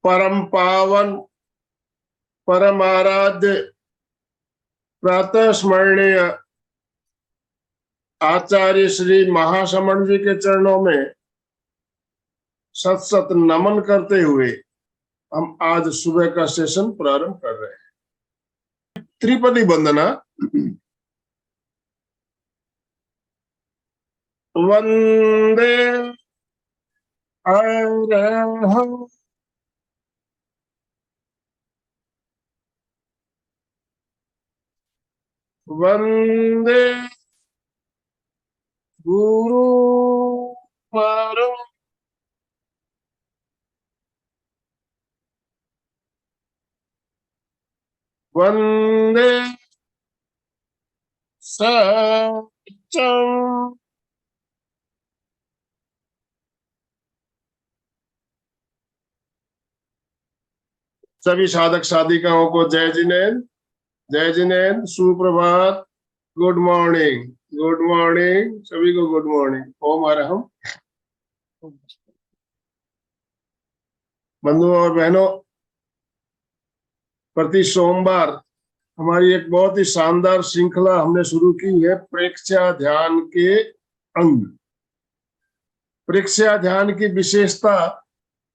परम पावन परम आराध्य प्रातः स्मरणीय आचार्य श्री महासमण जी के चरणों में सत सत नमन करते हुए हम आज सुबह का सेशन प्रारंभ कर रहे हैं। त्रिपदी वंदना। वंदे अरहं वंदे गुरु परम वंदे सत्यम सभी साधक साधिकाओं को जय जिनेन्द्र, जय जिनेन्द्र, सुप्रभात, गुड मॉर्निंग, गुड मॉर्निंग, सभी को गुड मॉर्निंग। ओम अरहम। बंधुओं और बहनों, प्रति सोमवार हमारी एक बहुत ही शानदार श्रृंखला हमने शुरू की है, प्रेक्षा ध्यान के अंग। प्रेक्षा ध्यान की विशेषता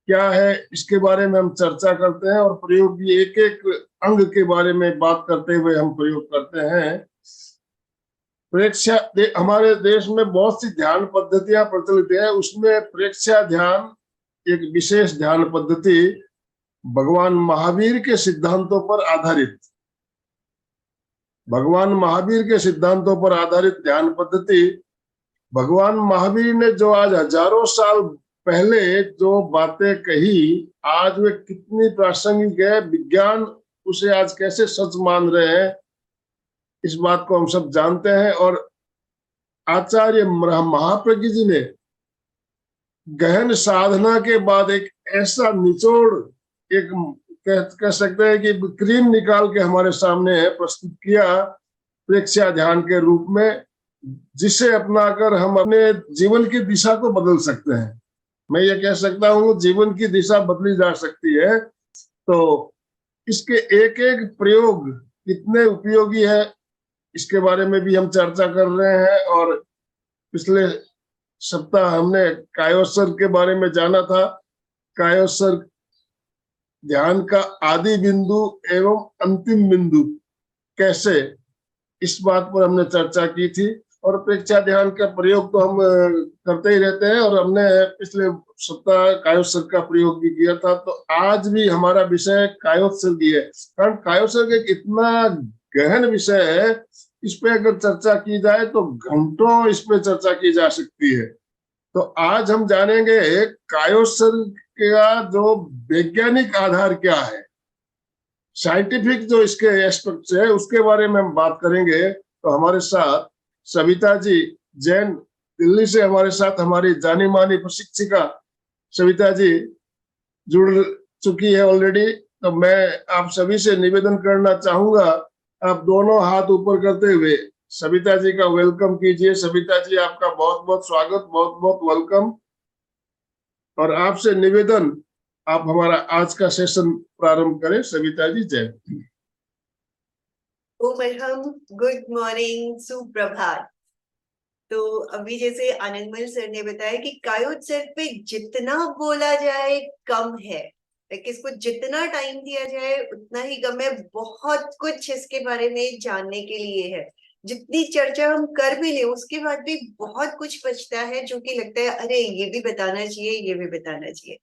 क्या है, इसके बारे में हम चर्चा करते हैं और प्रयोग की एक एक अंग के बारे में बात करते हुए हम प्रयोग करते हैं। प्रेक्षा हमारे देश में बहुत सी ध्यान पद्धतियां प्रचलित है, उसमें प्रेक्षा ध्यान एक विशेष ध्यान पद्धति भगवान महावीर के सिद्धांतों पर आधारित, भगवान महावीर के सिद्धांतों पर आधारित ध्यान पद्धति। भगवान महावीर ने जो आज हजारों साल पहले जो बातें कही, आज वे कितनी प्रासंगिक है, विज्ञान उसे आज कैसे सच मान रहे हैं, इस बात को हम सब जानते हैं। और आचार्य महाप्रज्ञ जी ने गहन साधना के बाद एक ऐसा निचोड़, एक कह सकते हैं कि क्रीम निकाल के हमारे सामने प्रस्तुत किया प्रेक्षा ध्यान के रूप में, जिसे अपनाकर हम अपने जीवन की दिशा को बदल सकते हैं। मैं ये कह सकता हूँ जीवन की दिशा बदली जा सकती है। तो इसके एक एक प्रयोग कितने उपयोगी है, इसके बारे में भी हम चर्चा कर रहे हैं। और पिछले सप्ताह हमने कायोत्सर्ग के बारे में जाना था। कायोत्सर्ग ध्यान का आदि बिंदु एवं अंतिम बिंदु कैसे, इस बात पर हमने चर्चा की थी। और प्रेक्षा ध्यान का प्रयोग तो हम करते ही रहते हैं और हमने पिछले सप्ताह कायोत्सर्ग का प्रयोग भी किया था। तो आज भी हमारा विषय कायोत्सर्ग ही है, कारण कायोत्सर्ग एक इतना गहन विषय है, इस पे अगर चर्चा की जाए तो घंटों इस पे चर्चा की जा सकती है। तो आज हम जानेंगे कायोत्सर्ग का जो वैज्ञानिक आधार क्या है, साइंटिफिक जो इसके एस्पेक्ट्स है, उसके बारे में हम बात करेंगे। तो हमारे साथ सविता जी जैन दिल्ली से हमारे साथ हमारी जानी मानी प्रशिक्षिका सविता जी जुड़ चुकी है ऑलरेडी। तो मैं आप सभी से निवेदन करना चाहूंगा, आप दोनों हाथ ऊपर करते हुए सविता जी का वेलकम कीजिए। सविता जी, आपका बहुत बहुत स्वागत, बहुत बहुत वेलकम। और आपसे निवेदन, आप हमारा आज का सेशन प्रारंभ करें। सविता जी, जय। गुड मॉर्निंग, सुप्रभात। तो अभी जैसे आनंदमल सर ने बताया कि कायोत्सर्ग पे जितना बोला जाए कम है, इसको जितना टाइम दिया जाए उतना ही कम है। बहुत कुछ इसके बारे में जानने के लिए है, जितनी चर्चा हम कर भी ले उसके बाद भी बहुत कुछ बचता है जो कि लगता है अरे ये भी बताना चाहिए, ये भी बताना चाहिए।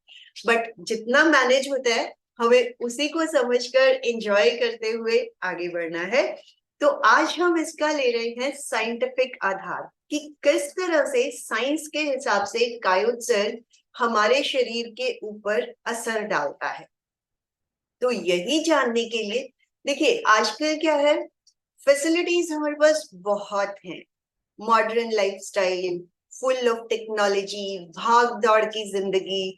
बट जितना मैनेज होता है हमें उसी को समझकर एंजॉय करते हुए आगे बढ़ना है। तो आज हम इसका ले रहे हैं साइंटिफिक आधार कि किस तरह से साइंस के हिसाब से कायोत्सर्ग हमारे शरीर के ऊपर असर डालता है। तो यही जानने के लिए देखिए आजकल क्या है, फैसिलिटीज हमारे पास बहुत हैं। Modern lifestyle, full of technology, भाग दौड़ की जिंदगी।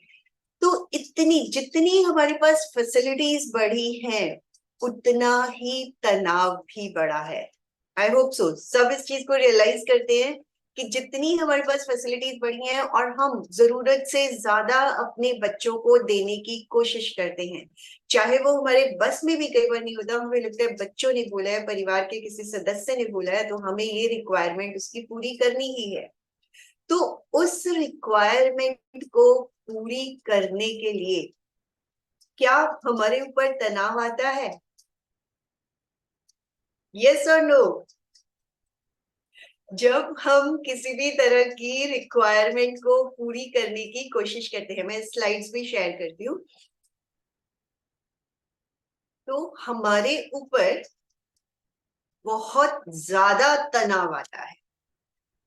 तो इतनी जितनी हमारे पास फैसिलिटीज बढ़ी हैं उतना ही तनाव भी बढ़ा है। आई होप सो सब इस चीज को रियलाइज करते हैं कि जितनी हमारे पास फैसिलिटीज बढ़ी हैं और हम जरूरत से ज्यादा अपने बच्चों को देने की कोशिश करते हैं, चाहे वो हमारे बस में भी कई बार नहीं होता, हमें लगता है बच्चों ने बोला है, परिवार के किसी सदस्य ने बोला है, तो हमें ये रिक्वायरमेंट उसकी पूरी करनी ही है। तो उस रिक्वायरमेंट को पूरी करने के लिए क्या हमारे ऊपर तनाव आता है? यस और नो? जब हम किसी भी तरह की रिक्वायरमेंट को पूरी करने की कोशिश करते हैं, मैं स्लाइड्स भी शेयर करती हूँ, तो हमारे ऊपर बहुत ज्यादा तनाव आता है।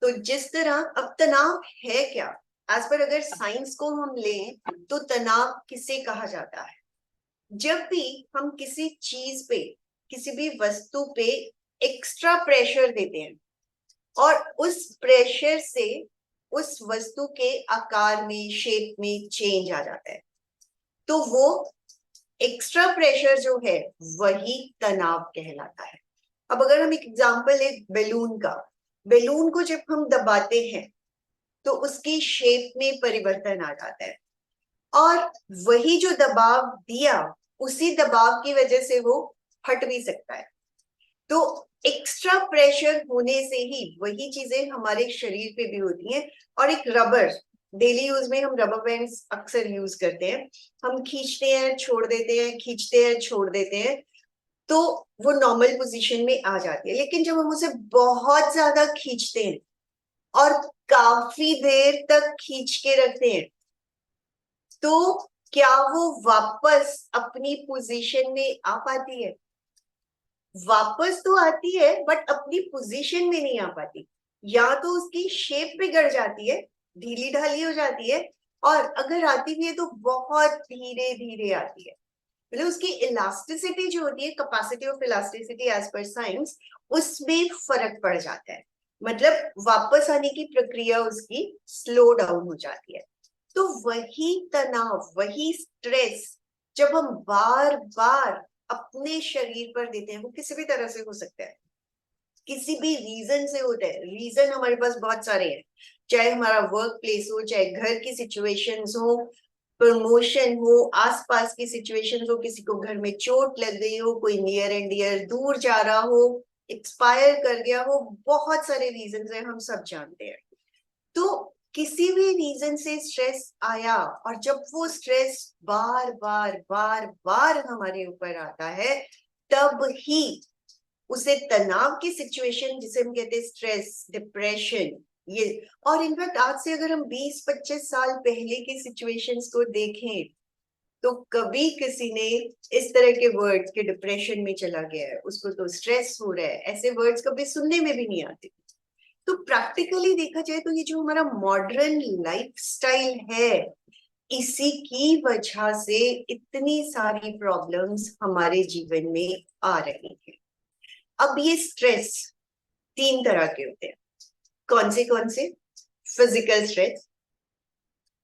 तो जिस तरह, अब तनाव है क्या, एज पर अगर साइंस को हम लें तो तनाव किसे कहा जाता है? जब भी हम किसी चीज पे, किसी भी वस्तु पे एक्स्ट्रा प्रेशर देते हैं और उस प्रेशर से उस वस्तु के आकार में, शेप में चेंज आ जाता है, तो वो एक्स्ट्रा प्रेशर जो है वही तनाव कहलाता है। अब अगर हम एक एग्जांपल ले बैलून का, बैलून को जब हम दबाते हैं तो उसकी शेप में परिवर्तन आ जाता है, और वही जो दबाव दिया, उसी दबाव की वजह से वो फट भी सकता है। तो एक्स्ट्रा प्रेशर होने से ही वही चीजें हमारे शरीर पे भी होती हैं। और एक रबर, डेली यूज में हम रबर बैंड्स अक्सर यूज करते हैं, हम खींचते हैं छोड़ देते हैं, खींचते हैं छोड़ देते हैं, तो वो नॉर्मल पोजीशन में आ जाती है। लेकिन जब हम उसे बहुत ज्यादा खींचते हैं और काफी देर तक खींच के रखते हैं, तो क्या वो वापस अपनी पोजीशन में आ पाती है? वापस तो आती है बट अपनी पोजीशन में नहीं आ पाती। या तो उसकी शेप बिगड़ जाती है, ढीली ढाली हो जाती है, और अगर आती भी है तो बहुत धीरे धीरे आती है। मतलब उसकी इलास्टिसिटी जो होती है, capacity of elasticity as per science, उसमें फर्क पड़ जाता है। मतलब वापस आने की प्रक्रिया उसकी स्लो डाउन हो जाती है। तो वही तनाव, वही स्ट्रेस जब हम बार बार अपने शरीर पर देते हैं, वो किसी भी तरह से हो सकता है, किसी भी रीजन से होता है। रीजन हमारे पास बहुत सारे हैं, चाहे हमारा वर्क प्लेस हो, चाहे घर की सिचुएशंस हो, प्रमोशन हो, आसपास की सिचुएशंस हो, किसी को घर में चोट लग गई हो, कोई नियर एंड डियर दूर जा रहा हो, एक्सपायर कर गया हो, बहुत सारे रीजन है, हम सब जानते हैं। तो किसी भी रीजन से स्ट्रेस आया, और जब वो स्ट्रेस बार बार बार बार हमारे ऊपर आता है, तब ही उसे तनाव की सिचुएशन, जिसे हम कहते हैं स्ट्रेस, डिप्रेशन, ये। और इनफैक्ट आज से अगर हम 20-25 साल पहले की सिचुएशंस को देखें, तो कभी किसी ने इस तरह के वर्ड्स के डिप्रेशन में चला गया है, उसको तो स्ट्रेस हो रहा है, ऐसे वर्ड्स कभी सुनने में भी नहीं आते। तो प्रैक्टिकली देखा जाए तो ये जो हमारा मॉडर्न लाइफस्टाइल है, इसी की वजह से इतनी सारी प्रॉब्लम्स हमारे जीवन में आ रही है। अब ये स्ट्रेस 3 तरह के होते हैं। कौन से? Physical stress.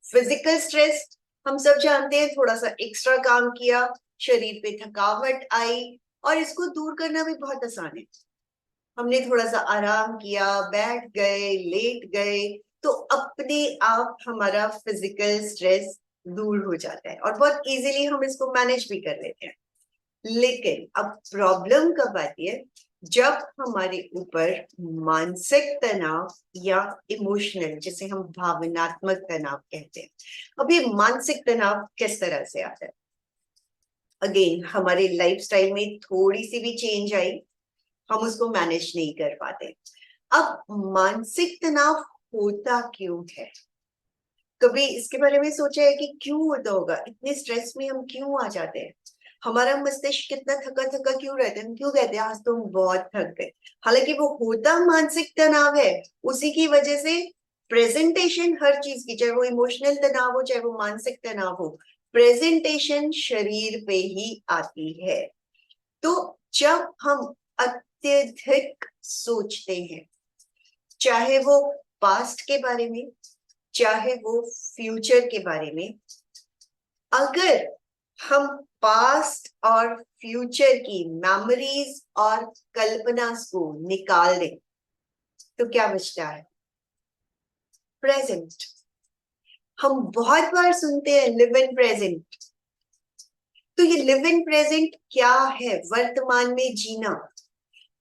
फिजिकल स्ट्रेस हम सब जानते हैं, थोड़ा सा एक्स्ट्रा काम किया, शरीर पे थकावट आई, और इसको दूर करना भी बहुत आसान है। हमने थोड़ा सा आराम किया, बैठ गए, लेट गए, तो अपने आप हमारा फिजिकल स्ट्रेस दूर हो जाता है, और बहुत इजीली हम इसको मैनेज भी कर लेते हैं। लेकिन अब प्रॉब्लम कब आती है? जब हमारे ऊपर मानसिक तनाव या इमोशनल, जिसे हम भावनात्मक तनाव कहते हैं। अब ये मानसिक तनाव किस तरह से आता है? अगेन, हमारे लाइफस्टाइल में थोड़ी सी भी चेंज आई, हम उसको मैनेज नहीं कर पाते। अब मानसिक तनाव होता क्यों है? कभी इसके बारे में सोचा है कि क्यों होता होगा? इतने स्ट्रेस में हम क्यों आ जाते हैं? हमारा मस्तिष्क कितना थका थका क्यों रहता है? हम क्यों कहते हैं आज तो हम बहुत थक गए? हालांकि वो होता मानसिक तनाव है। उसी की वजह से प्रेजेंटेशन हर चीज की, चाहे वो इमोशनल तनाव हो, चाहे वो मानसिक तनाव हो, प्रेजेंटेशन शरीर पे ही आती है। तो जब हम अत्यधिक सोचते हैं, चाहे वो पास्ट के बारे में, चाहे वो फ्यूचर के बारे में, अगर हम पास्ट और फ्यूचर की मेमोरीज और कल्पना को निकाल दें, तो क्या बचता है? प्रेजेंट। हम बहुत बार सुनते हैं लिव इन प्रेजेंट। तो ये लिव इन प्रेजेंट क्या है? वर्तमान में जीना।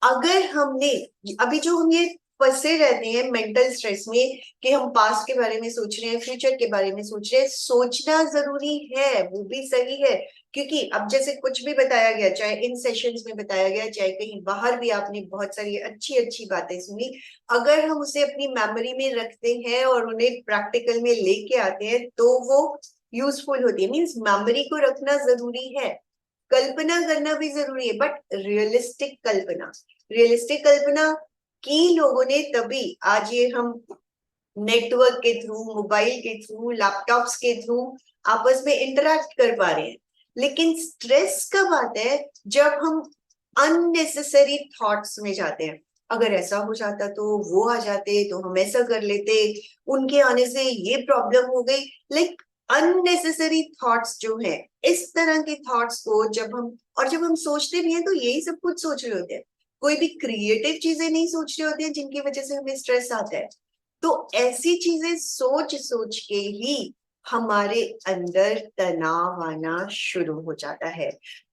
अगर हमने अभी जो हम ये फंसे रहते हैं मेंटल स्ट्रेस में कि हम पास्ट के बारे में सोच रहे हैं, फ्यूचर के बारे में सोच रहे हैं, सोचना जरूरी है, वो भी सही है। क्योंकि अब जैसे कुछ भी बताया गया, चाहे इन सेशंस में बताया गया, चाहे कहीं बाहर भी आपने बहुत सारी अच्छी अच्छी बातें सुनी, अगर हम उसे अपनी मेमोरी में रखते हैं और उन्हें प्रैक्टिकल में लेके आते हैं तो वो यूजफुल होती है। मीन्स मेमोरी को रखना जरूरी है, कल्पना करना भी जरूरी है, बट रियलिस्टिक कल्पना। रियलिस्टिक कल्पना की लोगों ने तभी आज ये हम नेटवर्क के थ्रू, मोबाइल के थ्रू, लैपटॉप्स के थ्रू आपस में इंटरेक्ट कर पा रहे हैं। लेकिन स्ट्रेस कब आता है? जब हम अननेसेसरी थॉट्स में जाते हैं। अगर ऐसा हो जाता तो वो आ जाते, तो हम ऐसा कर लेते, उनके आने से ये प्रॉब्लम हो गई। लाइक अननेसेसरी थॉट्स जो है, इस तरह के थॉट्स को जब हम सोचते भी हैं तो यही सब कुछ सोच रहे होते हैं, कोई भी क्रिएटिव चीजें नहीं सोच रहे होते हैं जिनकी वजह से हमें स्ट्रेस आता है। तो ऐसी चीजें सोच सोच के ही हमारे अंदर तनाव आना शुरू हो जाता है।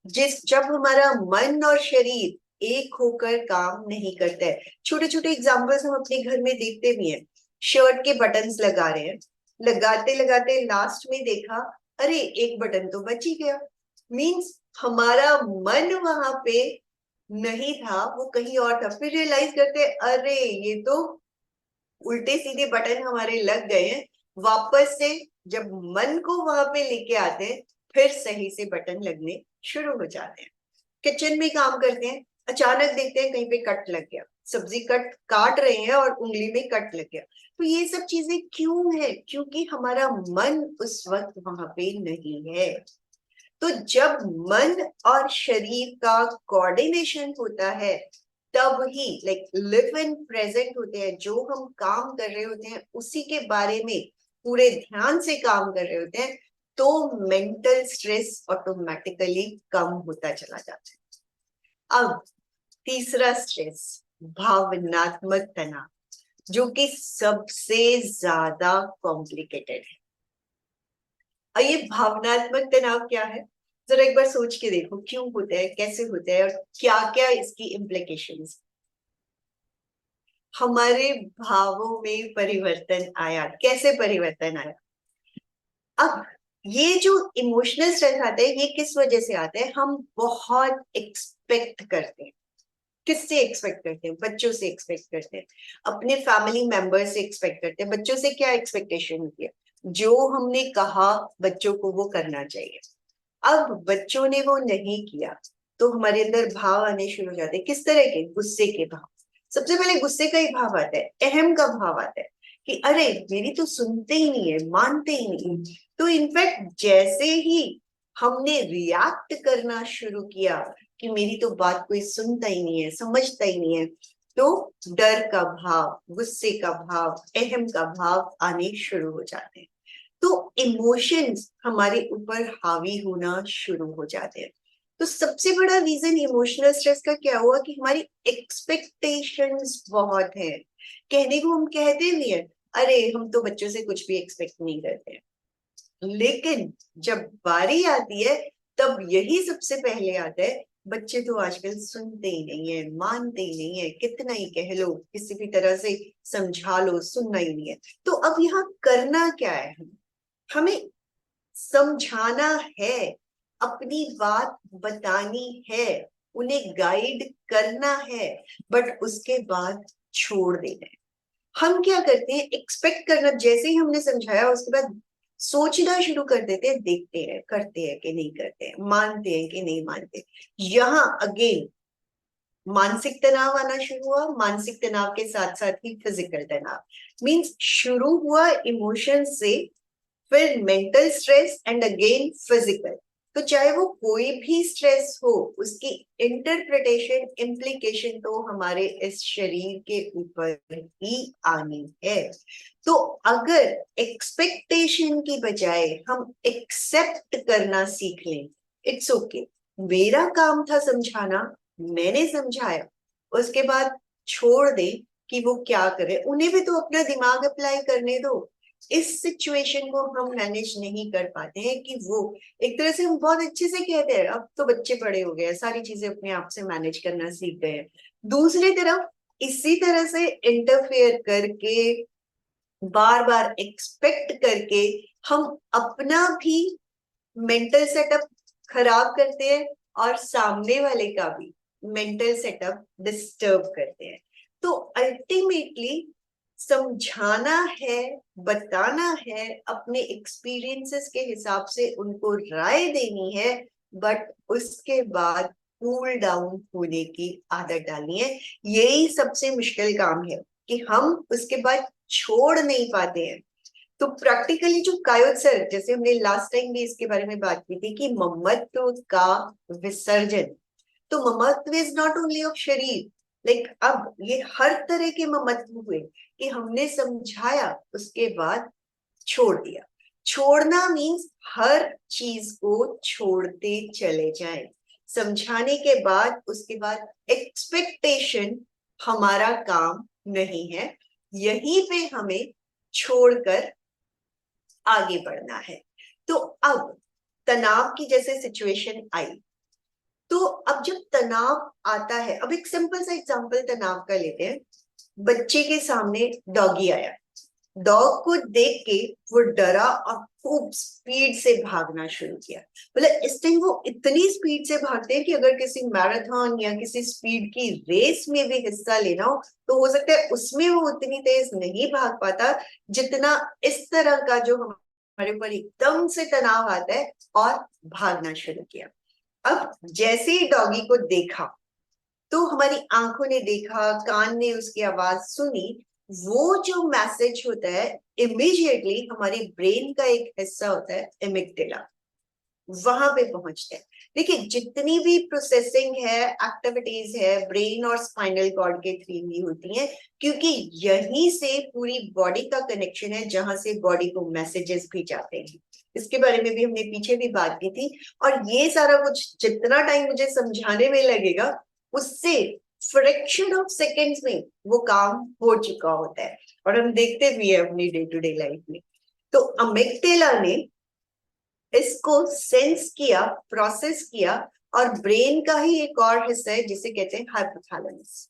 जब हमारा मन और शरीर एक होकर काम नहीं करता है। छोटे छोटे एग्जाम्पल्स हम अपने घर में देखते भी हैं। शर्ट के बटन्स लगा रहे हैं, लगाते लगाते लास्ट में देखा, अरे एक बटन तो बच ही गया। मीन्स हमारा मन वहां पे नहीं था, वो कहीं और था। फिर रियलाइज करते, अरे ये तो उल्टे सीधे बटन हमारे लग गए हैं। वापस से जब मन को वहां पे लेके आते हैं, फिर सही से बटन लगने शुरू हो जाते हैं। किचन में काम करते हैं, अचानक देखते हैं कहीं पे कट लग गया, सब्जी काट रहे हैं और उंगली में कट लग गया। तो ये सब चीजें क्यों है? क्योंकि हमारा मन उस वक्त वहां पे नहीं है। तो जब मन और शरीर का कोऑर्डिनेशन होता है, तब ही लाइक लिव इन प्रेजेंट होते हैं। जो हम काम कर रहे होते हैं उसी के बारे में पूरे ध्यान से काम कर रहे होते हैं, तो मेंटल स्ट्रेस ऑटोमेटिकली कम होता चला जाता है। अब तीसरा स्ट्रेस, भावनात्मक तनाव, जो कि सबसे ज्यादा कॉम्प्लिकेटेड है। और ये भावनात्मक तनाव क्या है? जरा एक बार सोच के देखो, क्यों होता है, कैसे होता है, और क्या क्या इसकी इम्प्लीकेशंस। हमारे भावों में परिवर्तन आया। कैसे परिवर्तन आया? अब ये जो इमोशनल स्ट्रेस आता है, ये किस वजह से आता है? हम बहुत एक्सपेक्ट करते हैं। किससे एक्सपेक्ट करते हैं? बच्चों से एक्सपेक्ट करते हैं, अपने फैमिली मेंबर से एक्सपेक्ट करते हैं। बच्चों से क्या एक्सपेक्टेशन होती है? जो हमने कहा बच्चों को वो करना चाहिए। अब बच्चों ने वो नहीं किया तो हमारे अंदर भाव आने शुरू हो जाते हैं। किस तरह के? गुस्से के भाव। सबसे पहले गुस्से का ही भाव आता है, अहम का भाव आता है कि अरे मेरी तो सुनते ही नहीं है, मानते ही नहीं। तो इनफैक्ट जैसे ही हमने रिएक्ट करना शुरू किया कि मेरी तो बात कोई सुनता ही नहीं है, समझता ही नहीं है, तो डर का भाव, गुस्से का भाव, अहम का भाव आने शुरू हो जाते हैं। तो इमोशंस हमारे ऊपर हावी होना शुरू हो जाते हैं। तो सबसे बड़ा रीजन इमोशनल स्ट्रेस का क्या हुआ कि हमारी एक्सपेक्टेशंस बहुत है। कहने को हम कहते भी हैं, अरे हम तो बच्चों से कुछ भी एक्सपेक्ट नहीं करते, लेकिन जब बारी आती है तब यही सबसे पहले आता है, बच्चे तो आजकल सुनते ही नहीं है, मानते ही नहीं है, कितना ही कह लो, किसी भी तरह से समझा लो, सुनना ही नहीं है। तो अब यहाँ करना क्या है? हमें समझाना है, अपनी बात बतानी है, उन्हें गाइड करना है, बट उसके बाद छोड़ देना है। हम क्या करते हैं? एक्सपेक्ट करना, जैसे ही हमने समझाया उसके बाद सोचना शुरू कर देते हैं, देखते हैं करते हैं कि नहीं करते हैं, मानते हैं कि नहीं मानते। यहाँ अगेन मानसिक तनाव आना शुरू हुआ। मानसिक तनाव के साथ साथ ही फिजिकल तनाव। मीन्स शुरू हुआ इमोशन से, फिर mental stress and again physical. तो चाहे वो कोई भी स्ट्रेस हो, उसकी इंटरप्रिटेशन, इम्प्लीकेशन तो हमारे इस शरीर के ऊपर ही आनी है। तो अगर एक्सपेक्टेशन की बजाय हम एक्सेप्ट करना सीख लें, इट्स ओके, मेरा काम था समझाना, मैंने समझाया, उसके बाद छोड़ दे, कि वो क्या करे, उन्हें भी तो अपना दिमाग अप्लाई करने दो। इस सिचुएशन को हम मैनेज नहीं कर पाते हैं कि वो, एक तरह से हम बहुत अच्छे से कहते हैं अब तो बच्चे बड़े हो गए हैं, सारी चीजें अपने आप से मैनेज करना सीख गए हैं, दूसरी तरफ इसी तरह से इंटरफेयर करके, बार बार एक्सपेक्ट करके हम अपना भी मेंटल सेटअप खराब करते हैं और सामने वाले का भी मेंटल सेटअप डिस्टर्ब करते हैं। तो अल्टीमेटली समझाना है, बताना है, अपने एक्सपीरियंसेस के हिसाब से उनको राय देनी है, बट उसके बाद कूल डाउन होने की आदत डालनी है। यही सबसे मुश्किल काम है कि हम उसके बाद छोड़ नहीं पाते हैं। तो प्रैक्टिकली जो कायोट सर, जैसे हमने लास्ट टाइम भी इसके बारे में बात की थी कि ममत्व का विसर्जन, तो ममत्व इज नॉट ओनली ऑफ शरीर, लाइक अब ये हर तरह के ममत्व हुए कि हमने समझाया उसके बाद छोड़ दिया। छोड़ना मीन्स हर चीज को छोड़ते चले जाए, समझाने के बाद उसके बाद एक्सपेक्टेशन हमारा काम नहीं है, यहीं पे हमें छोड़कर आगे बढ़ना है। तो अब तनाव की जैसे सिचुएशन आई, तो अब जब तनाव आता है, अब एक सिंपल सा एग्जांपल तनाव का लेते हैं। बच्चे के सामने डॉगी आया, डॉग को देख के वो डरा और खूब स्पीड से भागना शुरू किया। मतलब इस टाइम वो इतनी स्पीड से भागते हैं कि अगर किसी मैराथन या किसी स्पीड की रेस में भी हिस्सा लेना हो तो हो सकता है उसमें वो उतनी तेज नहीं भाग पाता जितना इस तरह का जो हमारे ऊपर एकदम से तनाव आता है, और भागना शुरू किया। अब जैसे ही डॉगी को देखा तो हमारी आंखों ने देखा, कान ने उसकी आवाज सुनी, वो जो मैसेज होता है इमीडिएटली हमारे ब्रेन का एक हिस्सा होता है एमिग्डाला, वहां पे पहुंचते हैं। देखिए जितनी भी प्रोसेसिंग है, एक्टिविटीज है, ब्रेन और स्पाइनल कॉर्ड के थ्रू ही होती हैं, क्योंकि यहीं से पूरी बॉडी का कनेक्शन है जहां से बॉडी को मैसेजेस भी जाते हैं। इसके बारे में भी हमने पीछे भी बात की थी। और ये सारा कुछ जितना टाइम मुझे समझाने में लगेगा उससे फ्रैक्शन ऑफ सेकेंड्स में वो काम हो चुका होता है, और हम देखते भी है अपनी डे टू डे लाइफ में। तो अमिग्डाला ने इसको सेंस किया, प्रोसेस किया, और ब्रेन का ही एक और हिस्सा है जिसे कहते हैं हाइपोथैलेमस,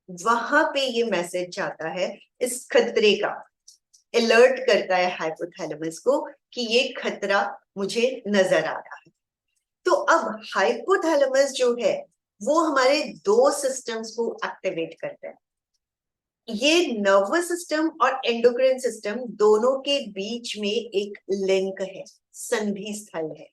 वहां पे ये मैसेज जाता है इस खतरे का, अलर्ट करता है हाइपोथैलेमस को कि ये खतरा मुझे नजर आ रहा है। तो अब हाइपोथैलेमस जो है वो हमारे दो सिस्टम्स को एक्टिवेट करता है। ये नर्वस सिस्टम और एंडोक्राइन सिस्टम दोनों के बीच में एक लिंक है, संधि स्थल है।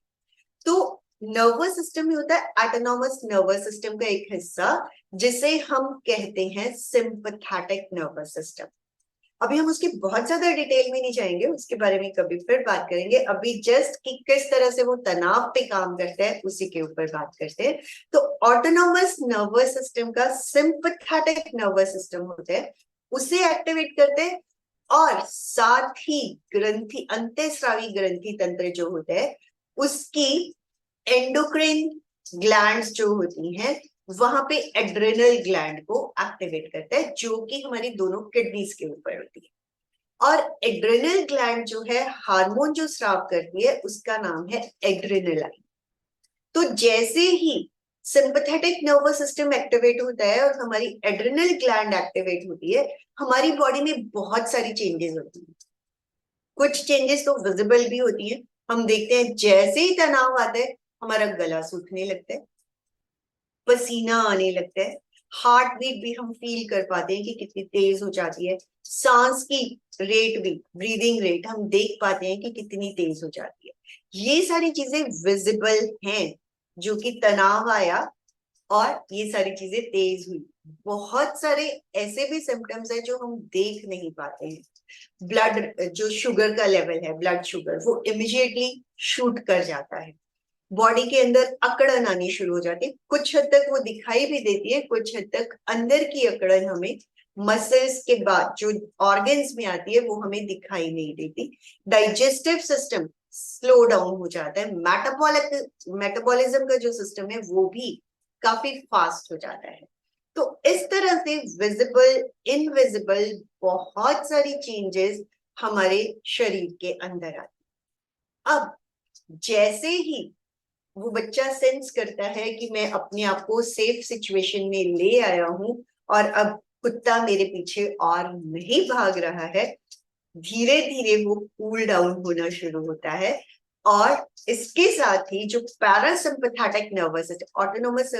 तो नर्वस सिस्टम में होता है ऑटोनॉमस नर्वस सिस्टम का एक हिस्सा जिसे हम कहते हैं सिंपैथेटिक नर्वस सिस्टम। अभी हम उसकी बहुत ज्यादा डिटेल में नहीं जाएंगे, उसके बारे में कभी फिर बात करेंगे। अभी जस्ट कि किस तरह से वो तनाव पे काम करता है उसी के ऊपर बात करते हैं। तो ऑटोनॉमस नर्वस सिस्टम का सिंपैथेटिक नर्वस सिस्टम होता है, उसे एक्टिवेट करते हैं, और साथ ही ग्रंथि, अंतःस्रावी ग्रंथि तंत्र जो होता है उसकी एंडोक्राइन ग्लैंड्स जो होती हैं वहां पे एड्रेनल ग्लैंड को एक्टिवेट करता है जो कि हमारी दोनों किडनीज के ऊपर होती है। और एड्रेनल ग्लैंड जो है हार्मोन जो स्राव करती है उसका नाम है एड्रेनलाइन। तो जैसे ही सिंपैथेटिक नर्वस सिस्टम एक्टिवेट होता है और हमारी एड्रेनल ग्लैंड एक्टिवेट होती है, हमारी बॉडी में बहुत सारी चेंजेस होती है। कुछ चेंजेस तो विजिबल भी होती है, हम देखते हैं जैसे ही तनाव आता है हमारा गला सूखने लगता है, पसीना आने लगता है, हार्ट बीट भी हम फील कर पाते हैं कि कितनी तेज हो जाती है, सांस की रेट भी, ब्रीदिंग रेट हम देख पाते हैं कि कितनी तेज हो जाती है। ये सारी चीजें विजिबल हैं जो कि तनाव आया और ये सारी चीजें तेज हुई। बहुत सारे ऐसे भी सिम्टम्स है जो हम देख नहीं पाते हैं। ब्लड जो शुगर का लेवल है, ब्लड शुगर, वो इमिडिएटली शूट कर जाता है, बॉडी के अंदर अकड़न आनी शुरू हो जाती है। कुछ हद तक वो दिखाई भी देती है, कुछ हद तक अंदर की अकड़न हमें मसल्स के बाद जो ऑर्गन्स में आती है वो हमें दिखाई नहीं देती। डाइजेस्टिव सिस्टम स्लो डाउन हो जाता है, मेटाबॉलिज्म का जो सिस्टम है वो भी काफी फास्ट हो जाता है। तो इस तरह से विजिबल इनविजिबल बहुत सारी चेंजेस हमारे शरीर के अंदर आती। अब जैसे ही वो बच्चा सेंस करता है कि मैं अपने आप को सेफ सिचुएशन में ले आया हूं और अब कुत्ता मेरे पीछे और नहीं भाग रहा है, धीरे धीरे वो कूल डाउन होना शुरू होता है। और इसके साथ ही जो parasympathetic nervous system, autonomous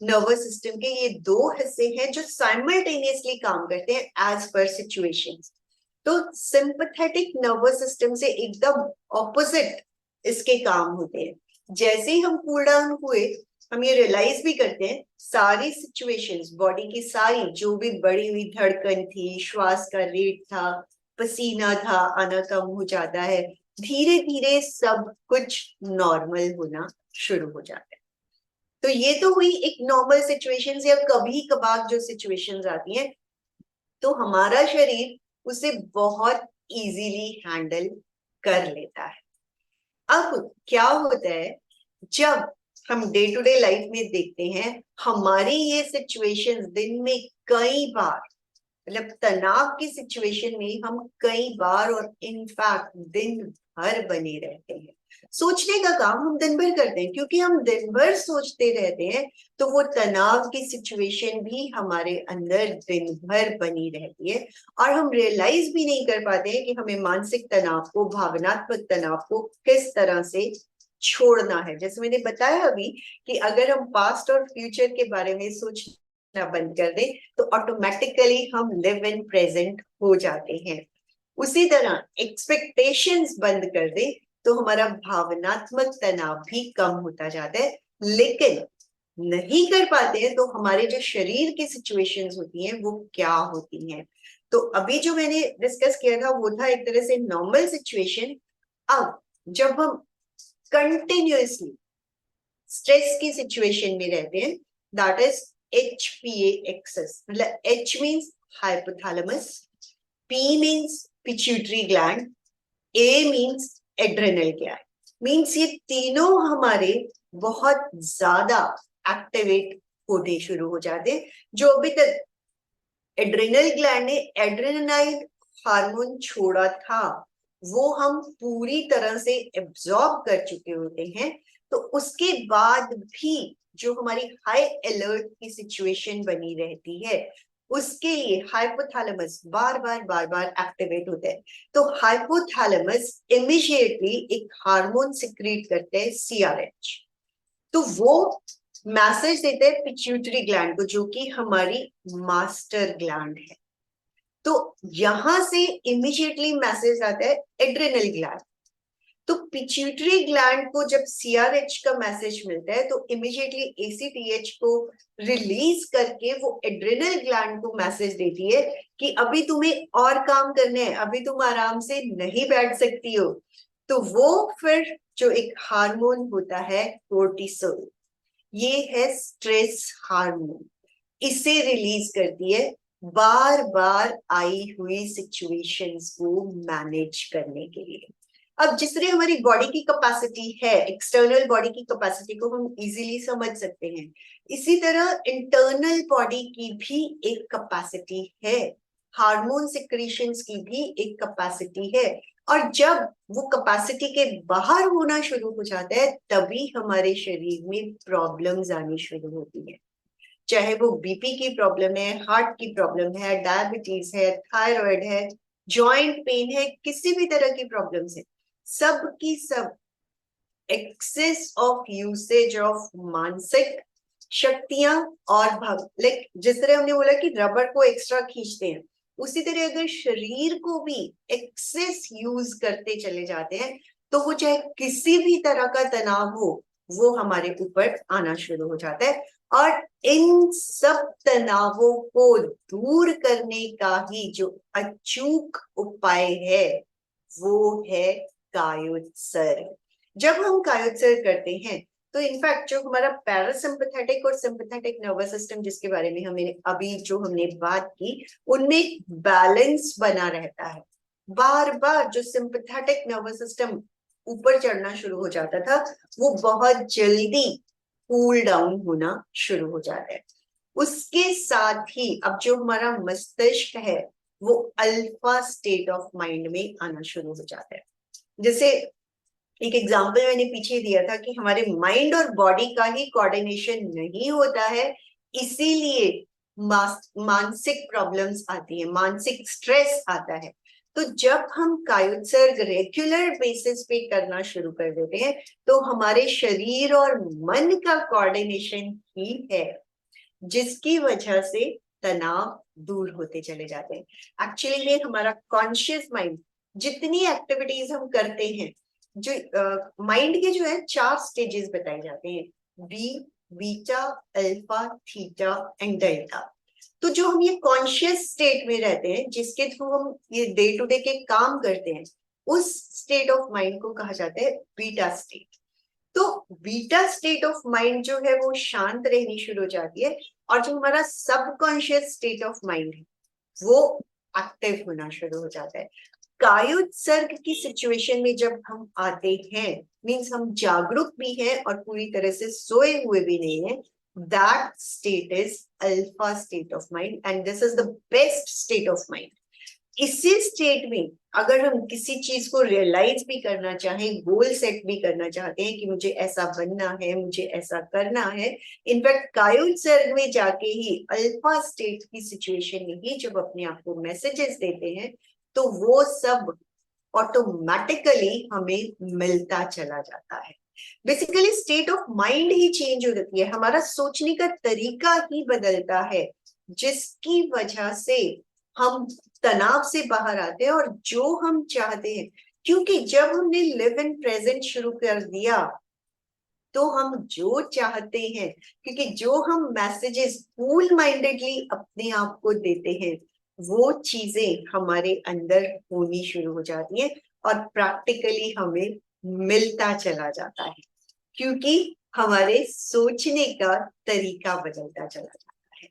nervous system के ये दो हिस्से हैं जो साइमल्टेनियसली काम करते हैं एज पर सिचुएशंस। तो सिंपैथेटिक नर्वस सिस्टम से एकदम ऑपोजिट इसके काम होते हैं। जैसे ही हम कूल डाउन हुए, हम ये रियलाइज भी करते हैं सारी सिचुएशंस, बॉडी की सारी जो भी बढ़ी हुई धड़कन थी, श्वास का रेट था, पसीना था, आना कम हो जाता है, धीरे धीरे सब कुछ नॉर्मल होना शुरू हो जाता है। तो ये तो हुई एक नॉर्मल सिचुएशंस या कभी कभार जो सिचुएशंस आती हैं, तो हमारा शरीर उसे बहुत इजीली हैंडल कर लेता है। अब क्या होता है, जब हम डे टू डे लाइफ में देखते हैं हमारी ये सिचुएशंस दिन में कई बार, मतलब तनाव की सिचुएशन में हम कई बार और इनफैक्ट दिन भर बने रहते हैं। सोचने का काम हम दिन भर करते हैं, क्योंकि हम दिन भर सोचते रहते हैं तो वो तनाव की सिचुएशन भी हमारे अंदर दिन भर बनी रहती है और हम रियलाइज भी नहीं कर पाते हैं कि हमें मानसिक तनाव को, भावनात्मक तनाव को किस तरह से छोड़ना है। जैसे मैंने बताया अभी कि अगर हम पास्ट और फ्यूचर के बारे में सोचना बंद कर दें तो ऑटोमेटिकली हम लिव इन प्रेजेंट हो जाते हैं। उसी तरह एक्सपेक्टेशंस बंद कर दें तो हमारा भावनात्मक तनाव भी कम होता जाता है। लेकिन नहीं कर पाते हैं तो हमारे जो शरीर की सिचुएशंस होती हैं वो क्या होती हैं। तो अभी जो मैंने डिस्कस किया था वो था एक तरह से नॉर्मल सिचुएशन। अब जब हम कंटिन्यूअसली स्ट्रेस की सिचुएशन में रहते हैं, दैट इज HPA एक्सेस, मतलब H means hypothalamus, P means pituitary gland, A means adrenal gland. Means ये तीनों हमारे बहुत ज्यादा एक्टिवेट होने शुरू हो जाते हैं। जो अभी तक एड्रेनल ग्लैंड ने एड्रेनालाइन हार्मोन छोड़ा था वो हम पूरी तरह से एब्जॉर्ब कर चुके होते हैं, तो उसके बाद भी जो हमारी हाई अलर्ट की सिचुएशन बनी रहती है उसके लिए हाइपोथैलेमस बार बार एक्टिवेट होता है। तो हाइपोथैलेमस इमीडिएटली एक हार्मोन सिक्रीट करते हैं CRH। तो वो मैसेज देते हैं पिट्यूटरी ग्लैंड को, जो कि हमारी मास्टर ग्लैंड है। तो यहां से इमीडिएटली मैसेज आता है एड्रेनल ग्लैंड। तो पिट्यूटरी ग्लैंड को जब CRH का मैसेज मिलता है तो इमीडिएटली ACTH को रिलीज करके वो एड्रेनल ग्लैंड को मैसेज देती है कि अभी तुम्हें और काम करने हैं, अभी तुम आराम से नहीं बैठ सकती हो। तो वो फिर जो एक हार्मोन होता है कोर्टिसोल, ये है स्ट्रेस हार्मोन, इसे रिलीज करती है बार बार आई हुई सिचुएशंस को मैनेज करने के लिए। अब जिस तरह हमारी बॉडी की कैपेसिटी है, एक्सटर्नल बॉडी की कैपेसिटी को हम इजीली समझ सकते हैं, इसी तरह इंटरनल बॉडी की भी एक कैपेसिटी है, हार्मोन सिक्रीशंस की भी एक कैपेसिटी है। और जब वो कैपेसिटी के बाहर होना शुरू हो जाता है तभी हमारे शरीर में प्रॉब्लम्स आनी शुरू होती है। चाहे वो बीपी की प्रॉब्लम है, हार्ट की प्रॉब्लम है, डायबिटीज है, थायराइड है, जॉइंट पेन है, किसी भी तरह की प्रॉब्लम्स है, सब की सब एक्सेस ऑफ यूसेज ऑफ मानसिक शक्तियां और भाव, लाइक जिस तरह हमने बोला कि रबर को एक्स्ट्रा खींचते हैं, उसी तरह अगर शरीर को भी एक्सेस यूज करते चले जाते हैं तो वो चाहे किसी भी तरह का तनाव हो वो हमारे ऊपर आना शुरू हो जाता है। और इन सब तनावों को दूर करने का ही जो अचूक उपाय है वो है कायोत्सर्ग। जब हम कायोत्सर्ग करते हैं तो इनफैक्ट जो हमारा पैरासिम्पैथेटिक और सिंपैथेटिक नर्वस सिस्टम जिसके बारे में हमने अभी जो हमने बात की उनमें बैलेंस बना रहता है। बार बार जो सिंपैथेटिक नर्वस सिस्टम ऊपर चढ़ना शुरू हो जाता था वो बहुत जल्दी कूल डाउन होना शुरू हो जाता है। उसके साथ ही अब जो हमारा मस्तिष्क है वो अल्फा स्टेट ऑफ माइंड में आना शुरू हो जाता है। जैसे एक एग्जाम्पल मैंने पीछे दिया था कि हमारे माइंड और बॉडी का ही कोऑर्डिनेशन नहीं होता है, इसीलिए मानसिक प्रॉब्लम्स आती है, मानसिक स्ट्रेस आता है। तो जब हम कायोत्सर्ग रेगुलर बेसिस पे करना शुरू कर देते हैं तो हमारे शरीर और मन का कोऑर्डिनेशन ही है जिसकी वजह से तनाव दूर होते चले जाते हैं। एक्चुअली में हमारा कॉन्शियस माइंड जितनी एक्टिविटीज हम करते हैं, जो माइंड के जो है 4 स्टेजेस बताए जाते हैं, B, beta, alpha, theta and delta. तो जो हम ये कॉन्शियस स्टेट में रहते हैं जिसके थ्रू हम ये डे टू डे के काम करते हैं, उस स्टेट ऑफ माइंड को कहा जाता है बीटा स्टेट। तो बीटा स्टेट ऑफ माइंड जो है वो शांत रहनी शुरू हो जाती है और जो हमारा सबकॉन्शियस स्टेट ऑफ माइंड है वो एक्टिव होना शुरू हो जाता है। कायोत्सर्ग की सिचुएशन में जब हम आते हैं, मीन्स हम जागरूक भी हैं और पूरी तरह से सोए हुए भी नहीं है, that state is alpha state of mind and this is the best state of mind. इसी स्टेट में अगर हम किसी चीज को रियलाइज भी करना चाहें, गोल सेट भी करना चाहते हैं कि मुझे ऐसा बनना है, मुझे ऐसा करना है, इनफैक्ट कायोत्सर्ग में जाके ही अल्फा स्टेट की सिचुएशन में ही जब अपने आप को मैसेजेस देते हैं तो वो सब ऑटोमेटिकली हमें मिलता चला जाता है। Basically state of mind he change हो जाती है, हमारा सोचने का तरीका ही बदलता है, जिसकी वजह से हम तनाव से बाहर आते हैं और जो हम चाहते हैं, क्योंकि जब हमने लिव इन प्रेजेंट शुरू कर दिया तो हम जो चाहते हैं, क्योंकि जो हम मैसेजेस कूल माइंडेडली अपने आप को देते हैं वो चीजें हमारे अंदर होनी शुरू हो जाती है और प्रैक्टिकली हमें मिलता चला जाता है, क्योंकि हमारे सोचने का तरीका बदलता चला जाता है